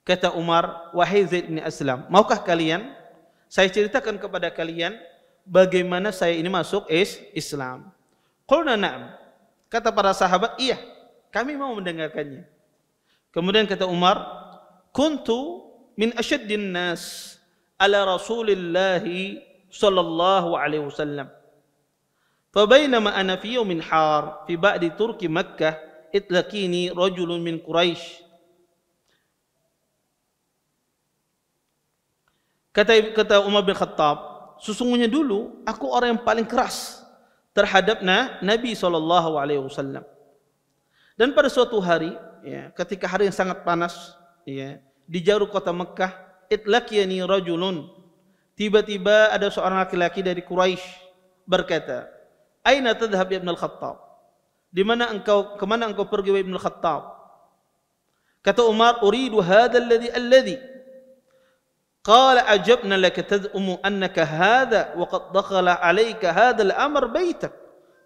Kata Umar, wahai Zaid ibn Aslam, maukah kalian saya ceritakan kepada kalian bagaimana saya ini masuk Islam? Qulna na'am. Kata para sahabat, iya, kami mau mendengarkannya. Kemudian kata Umar, kuntu min asyaddin nas ala Rasulillah sallallahu alaihi wasallam. Fabainama ana fi yawmin har fi ba'di turki Makkah itlaqini rajulun min Quraisy. Kata Umar bin Khattab, sesungguhnya dulu aku orang yang paling keras terhadap Nabi SAW. Dan pada suatu hari, ketika hari yang sangat panas, di jauh kota Mekah, itlaqiyani rajulun. Tiba-tiba ada seorang laki-laki dari Quraisy berkata, "Aina tadhhab ya Ibn al-Khattab?" Kemana engkau pergi wahai Ibn al-Khattab? Kata Umar, "Uridu hadha alladhi قال أجبنا لك تزعم أنك هذا وقد دخل عليك هذا الأمر بيتك.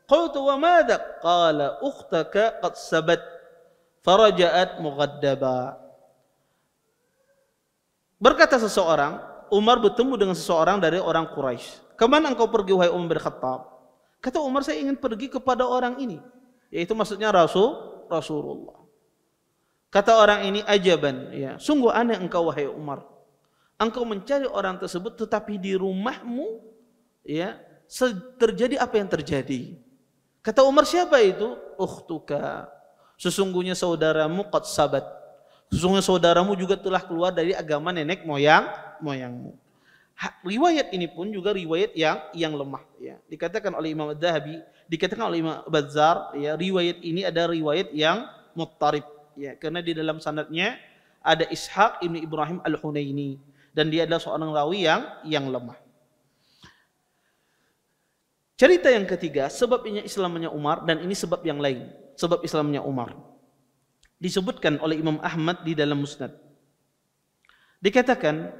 قلت وماذا؟ قال أختك قد سبت فرجعت مغضبا." Berkata seseorang, Umar bertemu dengan seseorang dari orang Quraisy. "Kemana engkau pergi wahai Umar bin Khattab?" Kata Umar, "Saya ingin pergi kepada orang ini." Yaitu maksudnya Rasulullah. Kata orang ini, "Ajaban, sungguh aneh engkau wahai Umar. Engkau mencari orang tersebut tetapi di rumahmu terjadi apa yang terjadi." Kata Umar, "Siapa itu?" "Ukhtuka, sesungguhnya saudaramu qad sabat. Sesungguhnya saudaramu juga telah keluar dari agama nenek moyangmu." Riwayat ini pun juga riwayat yang lemah. Dikatakan oleh Imam Adz-Dzahabi, dikatakan oleh Imam Bazzar, riwayat ini ada riwayat yang muttarib, karena di dalam sanadnya ada Ishaq ibn Ibrahim al-Hunaini. Dan dia adalah seorang rawi yang lemah. Cerita yang ketiga, sebabnya Islamnya Umar, dan ini sebab yang lain, sebab Islamnya Umar. Disebutkan oleh Imam Ahmad di dalam Musnad. Dikatakan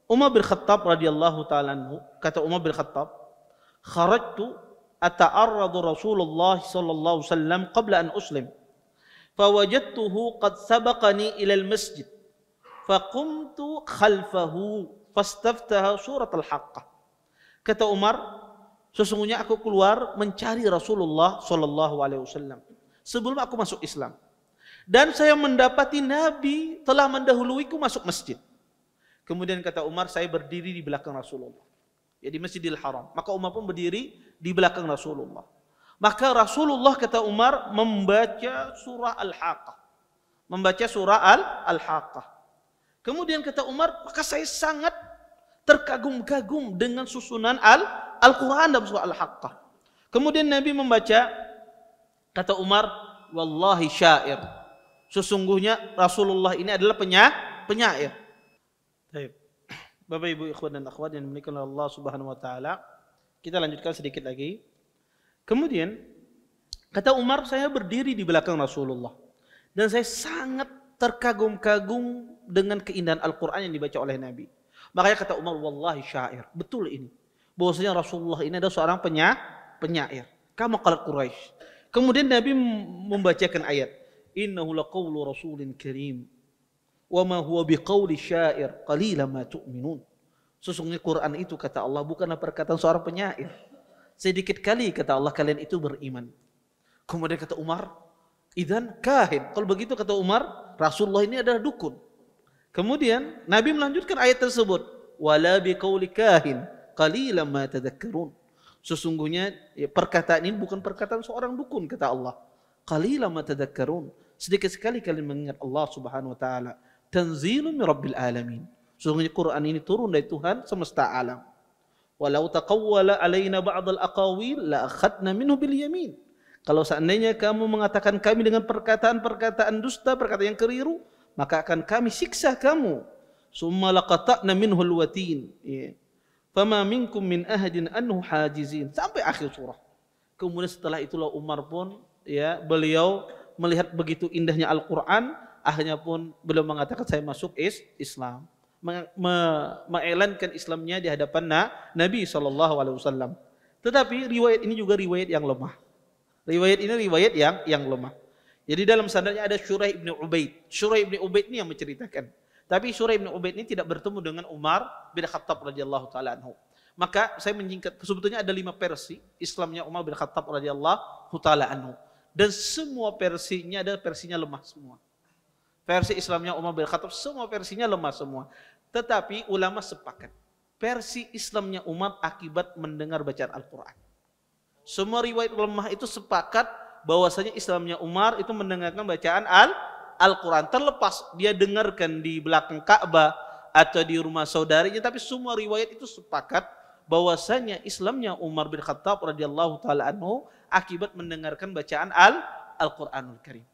Umar bin Khattab radhiyallahu ta'ala anhu, kata Umar bin Khattab, "Kharajtu ata'arradu Rasulullah sallallahu alaihi wasallam qabla an uslim, fawajadtuhu qad sabaqani ila al-masjid. Faqumtu khalfahu fastaftaha surat al-Haqqah." Kata Umar, sesungguhnya aku keluar mencari Rasulullah sallallahu alaihi wasallam sebelum aku masuk Islam. Dan saya mendapati Nabi telah mendahuluiku masuk masjid. Kemudian kata Umar, saya berdiri di belakang Rasulullah, di Masjidil Haram. Maka Umar pun berdiri di belakang Rasulullah. Maka Rasulullah, kata Umar, membaca surah Al-Haqqah. Membaca surah Al-Haqqah. Kemudian kata Umar, maka saya sangat terkagum-kagum dengan susunan Al-Quran dalam surah Al-Haqqah. Kemudian Nabi membaca, kata Umar, "Wallahi syair." Sesungguhnya Rasulullah ini adalah penyair. Baik. Bapak Ibu ikhwan dan akhwat yang dimuliakan oleh Allah Subhanahu wa taala, kita lanjutkan sedikit lagi. Kemudian kata Umar, saya berdiri di belakang Rasulullah dan saya sangat terkagum-kagum dengan keindahan Al-Quran yang dibaca oleh Nabi. Makanya kata Umar, "Wallahi syair." Betul ini, bahwasanya Rasulullah ini adalah seorang penyair. Kama qalat Quraisy. Kemudian Nabi membacakan ayat, "Innahu laqawlu rasulin karim wa ma huwa biqauli syair qalilan ma tu'minun." Sesungguhnya Quran itu, kata Allah, bukanlah perkataan seorang penyair. Sedikit kali, kata Allah, kalian itu beriman. Kemudian kata Umar, "Idzan kahin." Kalau begitu, kata Umar, Rasulullah ini adalah dukun. Kemudian Nabi melanjutkan ayat tersebut, "Wala biqauli kahin qalilan ma tadhakkarun." Sesungguhnya perkataan ini bukan perkataan seorang dukun, kata Allah. qalilan ma tadhakkarun. Sedikit sekali kalian mengingat Allah Subhanahu wa taala. Tanzilun min rabbil alamin. Sesungguhnya Quran ini turun dari Tuhan semesta alam. Walau taqawwala alaina ba'd al-aqawil la akhadna minhu bil yamin. Kalau seandainya kamu mengatakan kami dengan perkataan-perkataan dusta, perkataan yang keliru, maka akan kami siksa kamu. Summa laqata'na minhu al-watin. Fama minkum min ahadin anhu hajizin. Sampai akhir surah. Kemudian setelah itulah Umar pun beliau melihat begitu indahnya Al-Quran, akhirnya pun beliau mengatakan saya masuk Islam. Mengelankan Islamnya di hadapan Nabi SAW. Tetapi riwayat ini juga riwayat yang lemah. Riwayat ini riwayat yang lemah. Jadi dalam sanadnya ada Syuraih ibn Ubaid. Syuraih ibn Ubaid ini yang menceritakan. Tapi Syuraih ibn Ubaid ini tidak bertemu dengan Umar bin Khattab radhiyallahu taala anhu. Maka saya menyingkat, sebetulnya ada 5 versi Islamnya Umar bin Khattab radhiyallahu taala anhu. Dan semua versinya ada versinya lemah semua. Versi Islamnya Umar bin Khattab semua versinya lemah semua. Tetapi ulama sepakat. Versi Islamnya Umar akibat mendengar bacaan Al-Quran. Semua riwayat lemah itu sepakat bahwasanya Islamnya Umar itu mendengarkan bacaan Al-Quran. Terlepas dia dengarkan di belakang Ka'bah atau di rumah saudarinya, tapi semua riwayat itu sepakat bahwasanya Islamnya Umar bin Khattab radhiyallahu taala anhu akibat mendengarkan bacaan Al-Quranul Karim.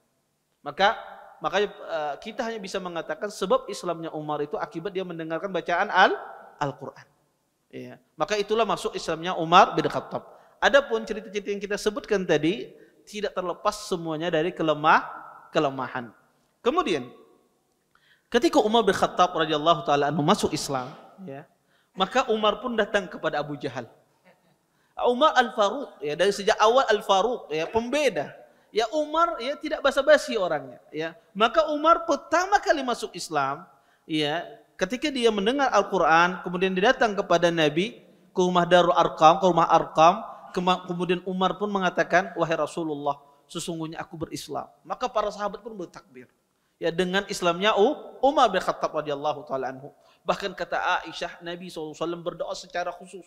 Makanya kita hanya bisa mengatakan sebab Islamnya Umar itu akibat dia mendengarkan bacaan Al-Quran. Ya. Maka itulah masuk Islamnya Umar bin Khattab. Adapun cerita-cerita yang kita sebutkan tadi tidak terlepas semuanya dari kelemahan. Kemudian ketika Umar bin Khattab radhiyallahu taala anhu masuk Islam, maka Umar pun datang kepada Abu Jahal. Umar Al-Faruq, dari sejak awal Al-Faruq, pembeda. Umar tidak basa-basi orangnya. Maka Umar pertama kali masuk Islam, ketika dia mendengar Al-Quran, kemudian dia datang kepada Nabi ke rumah Darul Arqam, ke rumah Arqam. Kemudian Umar pun mengatakan, wahai Rasulullah, sesungguhnya aku berislam. Maka para sahabat pun bertakbir. Dengan Islamnya Umar bin Khattab radhiyallahu taala anhu. Bahkan kata Aisyah, Nabi SAW berdoa secara khusus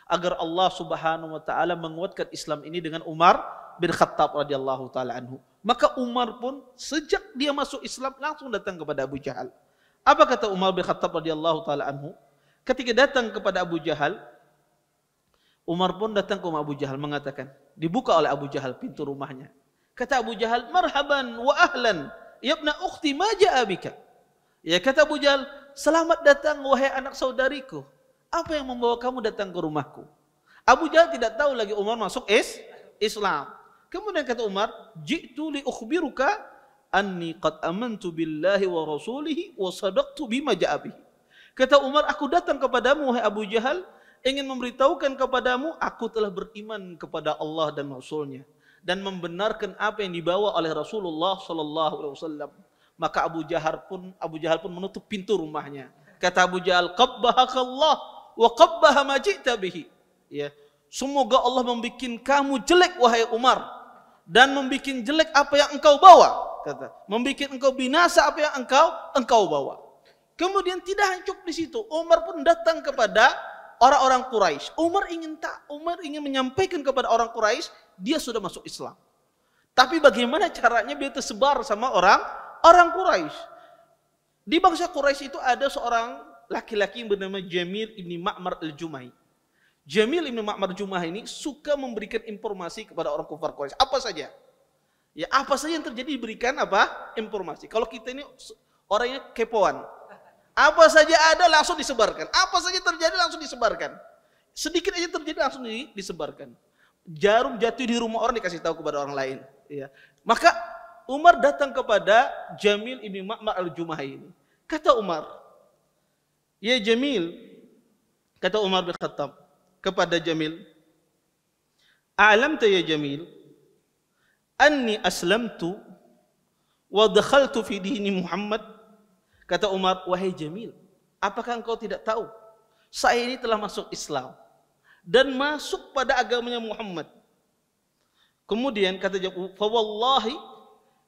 agar Allah Subhanahu wa taala menguatkan Islam ini dengan Umar bin Khattab radhiyallahu taala anhu. Maka Umar pun sejak dia masuk Islam langsung datang kepada Abu Jahal. Apa kata Umar bin Khattab radhiyallahu taala anhu? Ketika datang kepada Abu Jahal, Umar pun datang ke rumah Abu Jahal mengatakan, dibuka oleh Abu Jahal pintu rumahnya. Kata Abu Jahal, marhaban wa ahlan, ya ibna ukhti ma ja'a bika. Kata Abu Jahal, selamat datang wahai anak saudariku. Apa yang membawa kamu datang ke rumahku? Abu Jahal tidak tahu lagi Umar masuk Islam. Kemudian kata Umar, ji'tu li ukhbiruka anni qad amantu billahi wa rasulihi wa sadaqtu bima ja'a bihi. Kata Umar, aku datang kepadamu wahai Abu Jahal, ingin memberitahukan kepadamu, aku telah beriman kepada Allah dan Rasulnya dan membenarkan apa yang dibawa oleh Rasulullah Sallallahu Alaihi Wasallam. Maka Abu Jahal pun menutup pintu rumahnya. Kata Abu Jahal, qabbahakallah wa qabbaha ma ji'ta bihi. Semoga Allah membuat kamu jelek wahai Umar dan membuat jelek apa yang engkau bawa. Kata, membuat engkau binasa apa yang engkau bawa. Kemudian tidak cukup di situ. Umar pun datang kepada orang-orang Quraisy. Umar ingin menyampaikan kepada orang Quraisy dia sudah masuk Islam. Tapi bagaimana caranya biar tersebar sama orang Quraisy? Di bangsa Quraisy itu ada seorang laki-laki yang bernama Jamil ibn Ma'mar al-Jumahi. Jamil ibn Ma'mar al-Jumahi ini suka memberikan informasi kepada orang kafir Quraisy. Apa saja? Apa saja yang terjadi diberikan informasi. Kalau kita ini orangnya kepoan. Apa saja ada langsung disebarkan. Apa saja terjadi langsung disebarkan. Sedikit aja terjadi langsung disebarkan. Jarum jatuh di rumah orang dikasih tahu kepada orang lain. Maka Umar datang kepada Jamil ibn Ma'mar al-Jumahi ini. Kata Umar, ya Jamil, kata Umar bin Khattab kepada Jamil, a'lamta ya Jamil, anni aslamtu wa dakhaltu fi dini Muhammad. Kata Umar, wahai Jamil, apakah engkau tidak tahu? Saya ini telah masuk Islam dan masuk pada agamanya Muhammad. Kemudian kata Jamil, fa wallahi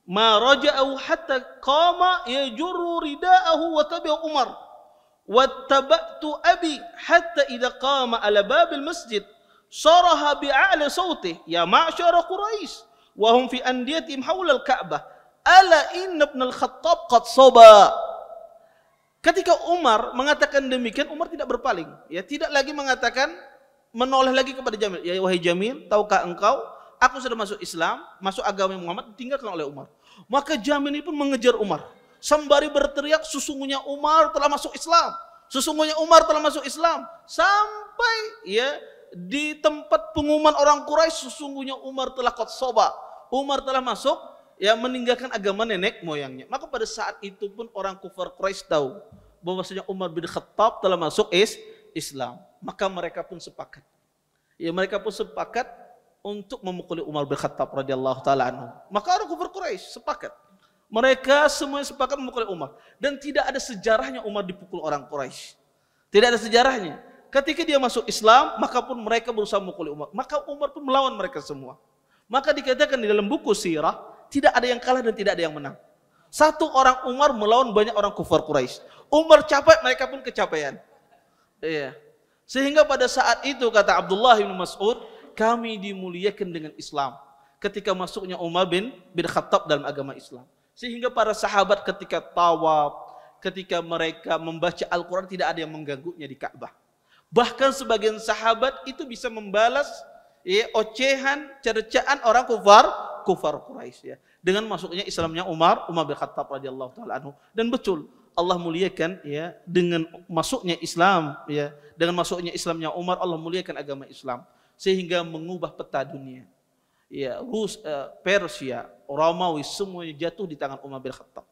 ma raja'u hatta qama yajurru rida'ahu wa tabi'a Umar. Wattaba'tu abi hatta idza qama ala babil masjid saraha bi'a'la sawtihi ya ma'syara Quraisy wa hum fi andiyatihim haulal Ka'bah. Ala inna ibn al-Khattab qad soba. Ketika Umar mengatakan demikian, Umar tidak berpaling, ya, tidak lagi mengatakan, menoleh lagi kepada Jamil. Ya wahai Jamil, tahukah engkau, aku sudah masuk Islam, masuk agama Muhammad, ditinggalkan oleh Umar. Maka Jamil ini pun mengejar Umar, sembari berteriak, sesungguhnya Umar telah masuk Islam, sesungguhnya Umar telah masuk Islam, sampai ya di tempat pengumuman orang Quraisy, sesungguhnya Umar telah qad soba, Umar telah masuk, ya, meninggalkan agama nenek moyangnya. Maka pada saat itu pun orang kufar Quraisy tahu bahwasanya Umar bin Khattab telah masuk Islam. Maka mereka pun sepakat. Ya, mereka pun sepakat untuk memukuli Umar bin Khattab radhiyallahu taala anhu. Maka orang kufar Quraisy sepakat. Mereka semua sepakat memukuli Umar, dan tidak ada sejarahnya Umar dipukul orang Quraisy. Tidak ada sejarahnya. Ketika dia masuk Islam, maka pun mereka berusaha memukuli Umar. Maka Umar pun melawan mereka semua. Maka dikatakan di dalam buku sirah, tidak ada yang kalah dan tidak ada yang menang. Satu orang Umar melawan banyak orang kufar Quraisy. Umar capek, mereka pun kecapean. Iya. Sehingga pada saat itu kata Abdullah bin Mas'ud, kami dimuliakan dengan Islam ketika masuknya Umar bin Khattab dalam agama Islam. Sehingga para sahabat ketika tawaf, ketika mereka membaca Al-Quran, tidak ada yang mengganggunya di Ka'bah. Bahkan sebagian sahabat itu bisa membalas, ya, ocehan, cercaan orang kufar Quraisy, ya, dengan masuknya Islamnya Umar bin Khattab radhiyallahu taala anhu. Dan betul Allah muliakan, ya, dengan masuknya Islam, ya, dengan masuknya Islamnya Umar, Allah muliakan agama Islam sehingga mengubah peta dunia. Ya, Persia, Romawi semuanya jatuh di tangan Umar bin Khattab.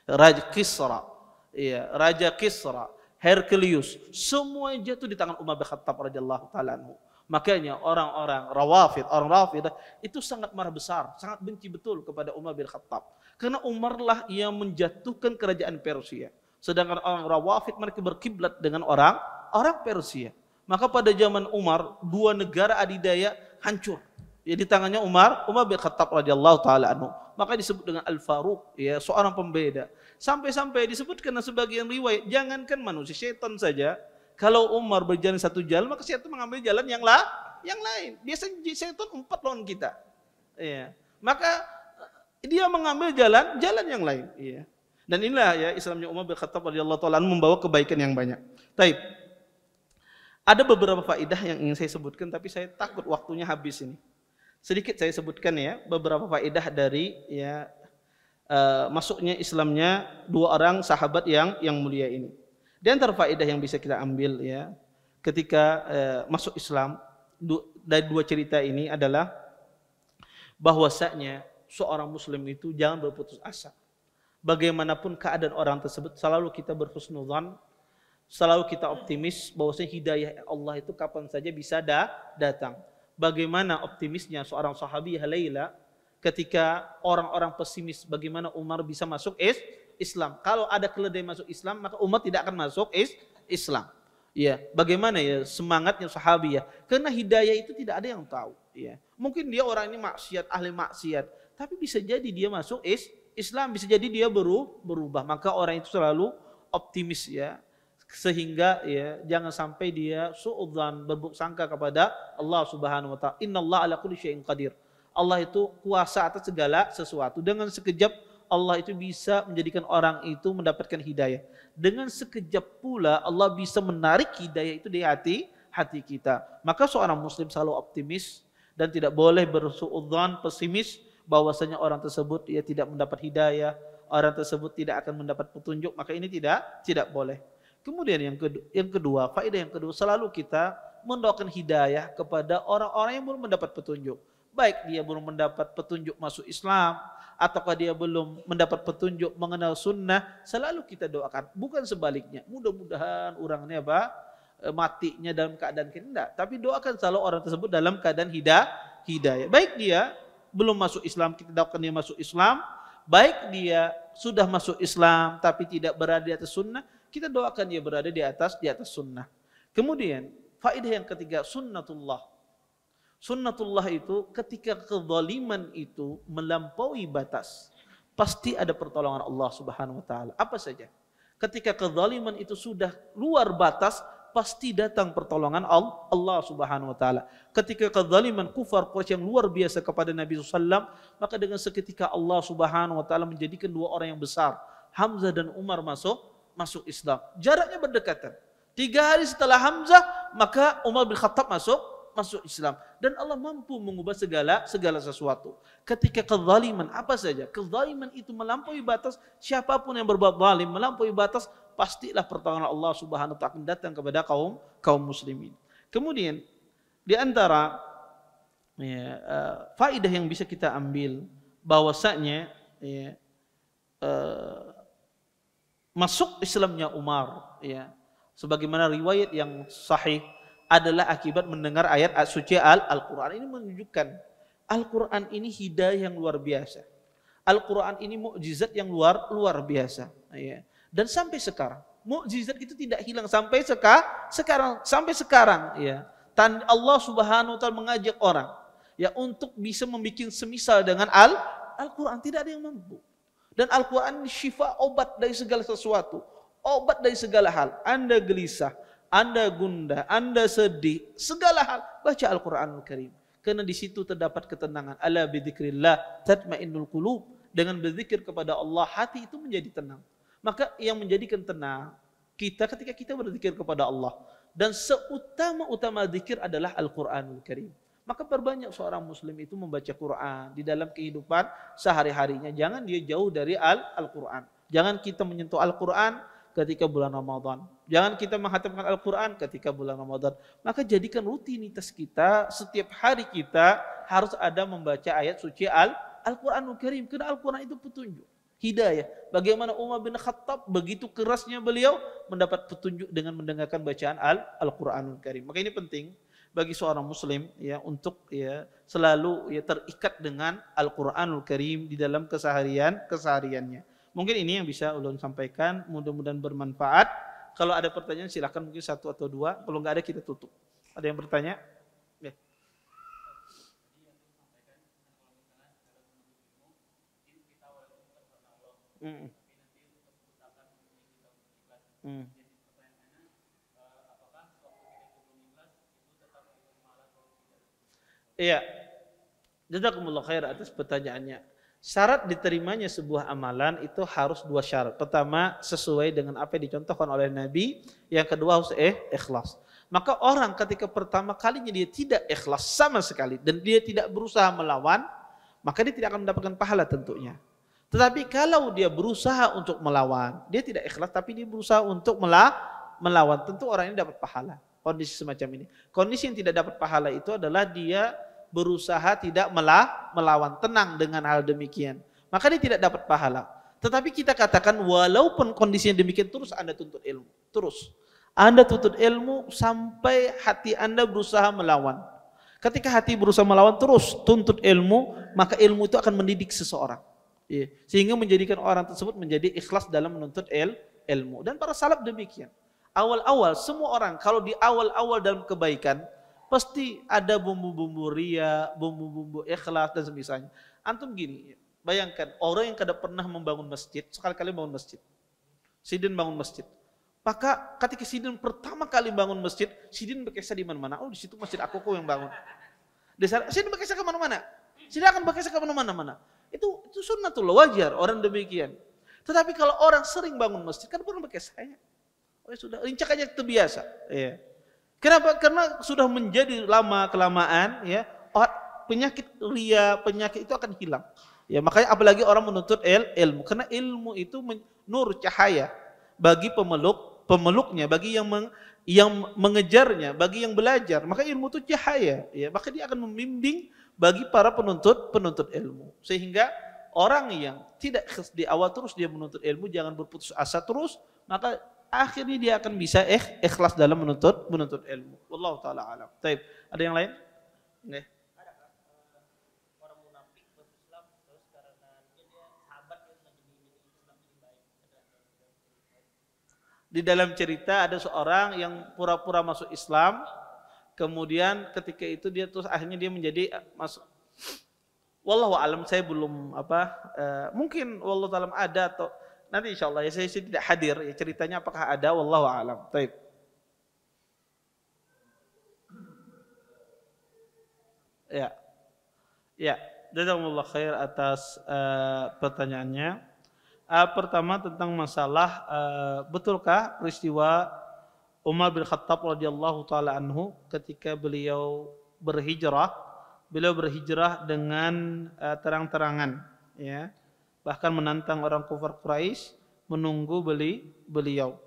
Raja Kisra, ya, Raja Kisra, Herculius, semuanya jatuh di tangan Umar bin Khattab radhiyallahu taala anhu. Makanya orang-orang Rafidah itu sangat marah besar, sangat benci betul kepada Umar bin Khattab. Karena Umarlah yang menjatuhkan kerajaan Persia. Sedangkan orang Rawafid mereka berkiblat dengan orang Persia. Maka pada zaman Umar, dua negara adidaya hancur. Ya, di tangannya Umar bin Khattab radhiyallahu taala anhu. Maka disebut dengan Al-Faruq, ya, seorang pembeda. Sampai-sampai disebutkan sebagian riwayat, jangankan manusia, setan saja, kalau Umar berjalan satu jalan, maka setan mengambil jalan yang lain. Biasanya setan 4 lawan kita. Ya. Maka dia mengambil jalan yang lain. Ya. Dan inilah, ya, Islamnya Umar bin Khattab radhiyallahu taala membawa kebaikan yang banyak. Taib. Ada beberapa faedah yang ingin saya sebutkan, tapi saya takut waktunya habis ini. Sedikit saya sebutkan, ya, beberapa faedah dari, ya, masuknya Islamnya dua orang sahabat yang mulia ini. Di antara faedah yang bisa kita ambil, ya, ketika masuk Islam dari dua cerita ini adalah bahwasanya seorang muslim itu jangan berputus asa. Bagaimanapun keadaan orang tersebut, selalu kita berhusnudzan, selalu kita optimis bahwasanya hidayah Allah itu kapan saja bisa datang. Bagaimana optimisnya seorang sahabi Laila ketika orang-orang pesimis bagaimana Umar bisa masuk Islam. Kalau ada keledai masuk Islam, maka Umar tidak akan masuk Islam. Ya, bagaimana, ya, semangatnya sahabi, ya? Karena hidayah itu tidak ada yang tahu, ya. Mungkin dia orang ini maksiat, ahli maksiat, tapi bisa jadi dia masuk Islam, bisa jadi dia berubah. Maka orang itu selalu optimis, ya. Sehingga, ya, jangan sampai dia suudzan, berburuk sangka kepada Allah Subhanahu wa taala. Innallaha ala kulli syai'in qadir. Allah itu kuasa atas segala sesuatu. Dengan sekejap Allah itu bisa menjadikan orang itu mendapatkan hidayah. Dengan sekejap pula Allah bisa menarik hidayah itu di hati kita. Maka seorang muslim selalu optimis dan tidak boleh bersuudzon, pesimis bahwasanya orang tersebut, ya, tidak mendapat hidayah, orang tersebut tidak akan mendapat petunjuk. Maka ini tidak boleh. Kemudian yang kedua, faedah yang kedua, selalu kita mendoakan hidayah kepada orang-orang yang belum mendapat petunjuk. Baik dia belum mendapat petunjuk masuk Islam, ataukah dia belum mendapat petunjuk mengenal sunnah, selalu kita doakan. Bukan sebaliknya, mudah-mudahan orangnya matinya dalam keadaan tidak. Tapi doakan selalu orang tersebut dalam keadaan hidayah. Baik dia belum masuk Islam, kita doakan dia masuk Islam. Baik dia sudah masuk Islam tapi tidak berada di atas sunnah, kita doakan dia berada di atas sunnah. Kemudian faedah yang ketiga, sunnatullah. Sunnatullah itu ketika kezaliman itu melampaui batas, pasti ada pertolongan Allah Subhanahu wa taala. Apa saja? Ketika kezaliman itu sudah luar batas, pasti datang pertolongan Allah Subhanahu wa taala. Ketika kezaliman kufar Quraisy yang luar biasa kepada Nabi SAW, maka dengan seketika Allah Subhanahu wa taala menjadikan dua orang yang besar, Hamzah dan Umar masuk Islam. Jaraknya berdekatan. 3 hari setelah Hamzah, maka Umar bin Khattab masuk Islam, dan Allah mampu mengubah segala sesuatu. Ketika kezaliman apa saja, kezaliman itu melampaui batas, siapapun yang berbuat zalim melampaui batas, pastilah pertolongan Allah Subhanahu wa taala akan datang kepada kaum muslimin. Kemudian di antara faedah yang bisa kita ambil bahwasanya masuk Islamnya Umar, sebagaimana riwayat yang sahih, adalah akibat mendengar ayat suci Al-Quran. Ini menunjukkan Al-Quran ini hidayah yang luar biasa. Al-Quran ini mukjizat yang luar biasa. Dan sampai sekarang, mukjizat itu tidak hilang sampai sekarang. Allah Subhanahu wa taala mengajak orang untuk bisa membuat semisal dengan Al-Quran. Tidak ada yang mampu. Dan Al-Quran ini syifa, obat dari segala sesuatu. Obat dari segala hal. Anda gelisah, Anda gundah, Anda sedih, segala hal, baca Al-Quranul Karim. Karena di situ terdapat ketenangan. Ala bidzikrillah tatmainnul qulub. Dengan berzikir kepada Allah, hati itu menjadi tenang. Maka yang menjadikan tenang kita ketika kita berzikir kepada Allah. Dan seutama-utama zikir adalah Al-Quranul Karim. Maka perbanyak seorang muslim itu membaca Quran di dalam kehidupan sehari-harinya. Jangan dia jauh dari Al-Quran. Jangan kita menyentuh Al-Quran ketika bulan Ramadan. Jangan kita menghatamkan Al-Quran ketika bulan Ramadan. Maka jadikan rutinitas kita, setiap hari kita harus ada membaca ayat suci Al-Quranul Karim. Karena Al-Quran itu petunjuk, hidayah. Bagaimana Umar bin Khattab, begitu kerasnya beliau mendapat petunjuk dengan mendengarkan bacaan Al-Quranul Karim. Maka ini penting bagi seorang muslim untuk selalu terikat dengan Al-Quranul Karim di dalam kesehariannya. Mungkin ini yang bisa ulun sampaikan, mudah-mudahan bermanfaat. Kalau ada pertanyaan silakan, mungkin 1 atau 2. Kalau nggak ada kita tutup. Ada yang bertanya? Ya. Iya. Jazakumullah khair atas pertanyaannya. Syarat diterimanya sebuah amalan itu harus 2 syarat. Pertama, sesuai dengan apa yang dicontohkan oleh Nabi. Yang kedua harus ikhlas. Maka orang ketika pertama kalinya dia tidak ikhlas sama sekali dan dia tidak berusaha melawan, maka dia tidak akan mendapatkan pahala tentunya. Tetapi kalau dia berusaha untuk melawan, dia tidak ikhlas tapi dia berusaha untuk melawan, tentu orang ini dapat pahala. Kondisi semacam ini. Kondisi yang tidak dapat pahala itu adalah dia berusaha tidak melawan, tenang dengan hal demikian, maka dia tidak dapat pahala. Tetapi kita katakan walaupun kondisinya demikian, terus Anda tuntut ilmu, terus Anda tuntut ilmu sampai hati Anda berusaha melawan. Ketika hati berusaha melawan, terus tuntut ilmu, maka ilmu itu akan mendidik seseorang, sehingga menjadikan orang tersebut menjadi ikhlas dalam menuntut ilmu. Dan para salaf demikian. Awal-awal semua orang kalau di awal-awal dalam kebaikan pasti ada bumbu-bumbu ria, bumbu-bumbu ikhlas dan semisalnya. Antum gini, bayangkan orang yang kada pernah membangun masjid, sekali-kali bangun masjid. Sidin bangun masjid. Maka ketika Sidin pertama kali bangun masjid, Sidin berkisah di mana-mana. Oh, di situ masjid aku yang bangun. Sidin berkisah ke mana-mana. Sidin akan berkisah ke mana-mana. Itu sunnatullah, wajar orang demikian. Tetapi kalau orang sering bangun masjid, kan pernah berkisahnya. Oh, sudah rincak aja terbiasa. Iya. Kenapa? Karena sudah menjadi lama-kelamaan penyakit ria, penyakit itu akan hilang. Makanya apalagi orang menuntut ilmu, karena ilmu itu nur, cahaya bagi pemeluknya, bagi yang mengejarnya, bagi yang belajar. Maka ilmu itu cahaya, maka dia akan membimbing bagi para penuntut ilmu. Sehingga orang yang tidak di awal terus dia menuntut ilmu, jangan berputus asa terus, maka akhirnya dia akan bisa ikhlas dalam menuntut ilmu. Wallahu taala alam. Baik, ada yang lain? Nggih. Ada kan orang munafik masuk Islam terus karena dia sahabat yang lagi di Islam jadi baik. Di dalam cerita ada seorang yang pura-pura masuk Islam, kemudian ketika itu dia terus akhirnya dia menjadi masuk. Wallahu alam, saya belum mungkin wallahu taala ada atau nanti insyaallah saya tidak hadir ceritanya apakah ada, wallahu a'lam. Baik. Ya. Ya, jazakumullah khair atas pertanyaannya. Pertama tentang masalah betulkah peristiwa Umar bin Khattab radhiyallahu taala anhu ketika beliau berhijrah dengan terang-terangan, ya. Bahkan menantang orang kufar Quraisy menunggu beliau.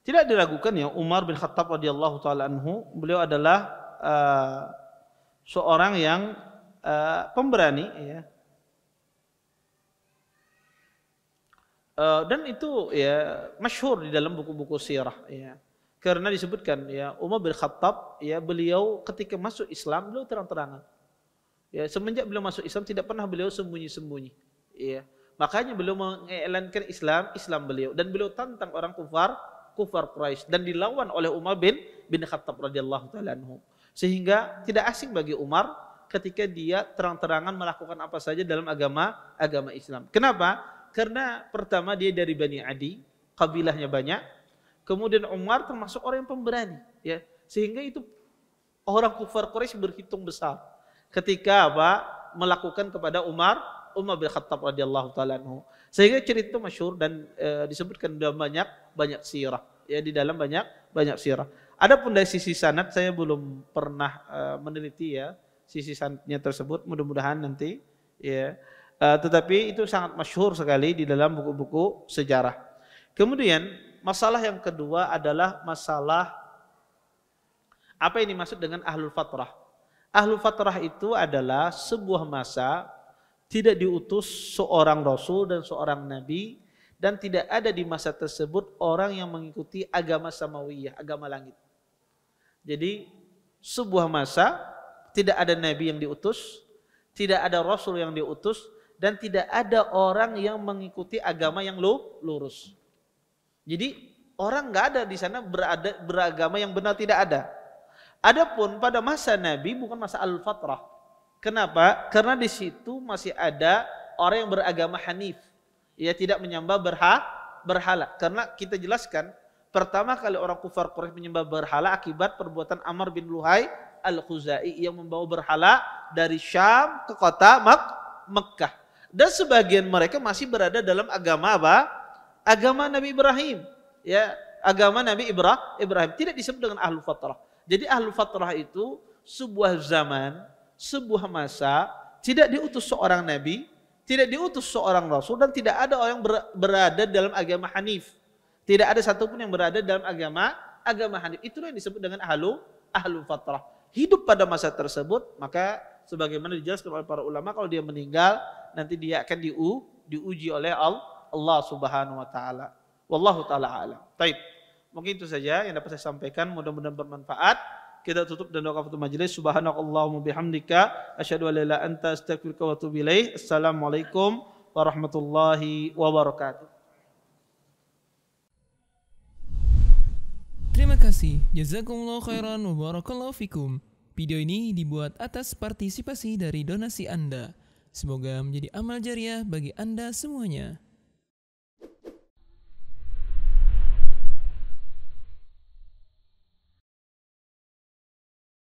Tidak diragukan ya, Umar bin Khattab radhiyallahu taala anhu, beliau adalah seorang yang pemberani, ya. Dan itu ya masyhur di dalam buku-buku sirah, ya. Karena disebutkan ya Umar bin Khattab, ya, beliau ketika masuk Islam beliau terang-terangan. Ya, semenjak beliau masuk Islam tidak pernah beliau sembunyi-sembunyi, ya. Makanya beliau mengiklankan Islam beliau, dan beliau tantang orang kufar Quraisy dan dilawan oleh Umar bin Khattab radhiyallahu taala anhu. Sehingga tidak asing bagi Umar ketika dia terang-terangan melakukan apa saja dalam agama Islam. Kenapa? Karena pertama dia dari Bani Adi, kabilahnya banyak. Kemudian Umar termasuk orang yang pemberani, ya. Sehingga itu orang kufar Quraisy berhitung besar ketika melakukan kepada Umar bin Khattab radhiyallahu taala anhu. Sehingga cerita itu masyhur dan disebutkan dalam banyak sirah, ya, di dalam banyak sirah. Adapun dari sisi sanad saya belum pernah meneliti, ya, sisi sanadnya tersebut, mudah-mudahan nanti, ya. Tetapi itu sangat masyhur sekali di dalam buku-buku sejarah. Kemudian masalah yang kedua adalah masalah apa yang dimaksud dengan ahlul fatrah. Ahlul fatrah itu adalah sebuah masa tidak diutus seorang rasul dan seorang nabi, dan tidak ada di masa tersebut orang yang mengikuti agama samawiyah, agama langit. Jadi sebuah masa tidak ada nabi yang diutus, tidak ada rasul yang diutus, dan tidak ada orang yang mengikuti agama yang lurus. Jadi orang nggak ada di sana beragama yang benar, tidak ada. Adapun pada masa Nabi bukan masa al-fatrah. Kenapa? Karena di situ masih ada orang yang beragama Hanif, ia tidak menyembah berhala. Karena kita jelaskan pertama kali orang kufar Quraisy menyembah berhala akibat perbuatan Amr bin Luhai al-Khuzai yang membawa berhala dari Syam ke kota Mekkah. Dan sebagian mereka masih berada dalam agama agama Nabi Ibrahim, ya, agama Nabi Ibrahim. Tidak disebut dengan ahlul fatrah. Jadi ahlul fatrah itu sebuah zaman, sebuah masa, tidak diutus seorang nabi, tidak diutus seorang rasul, dan tidak ada orang yang berada dalam agama Hanif. Tidak ada satupun yang berada dalam agama Hanif. Itulah yang disebut dengan ahlul fatrah. Hidup pada masa tersebut, maka sebagaimana dijelaskan oleh para ulama, kalau dia meninggal nanti dia akan diuji oleh Allah Subhanahu wa taala. Wallahu taala alam. Baik. Mungkin itu saja yang dapat saya sampaikan, mudah-mudahan bermanfaat. Kita tutup dan doa kafatul majelis. Subhanakallahumma bihamdika asyhadu an la ilaha illa anta astaghfiruka wa atubu ilaik. Assalamualaikum warahmatullahi wabarakatuh. Terima kasih. Jazakumullah khairan wa barakallahu fikum. Video ini dibuat atas partisipasi dari donasi Anda. Semoga menjadi amal jariah bagi Anda semuanya.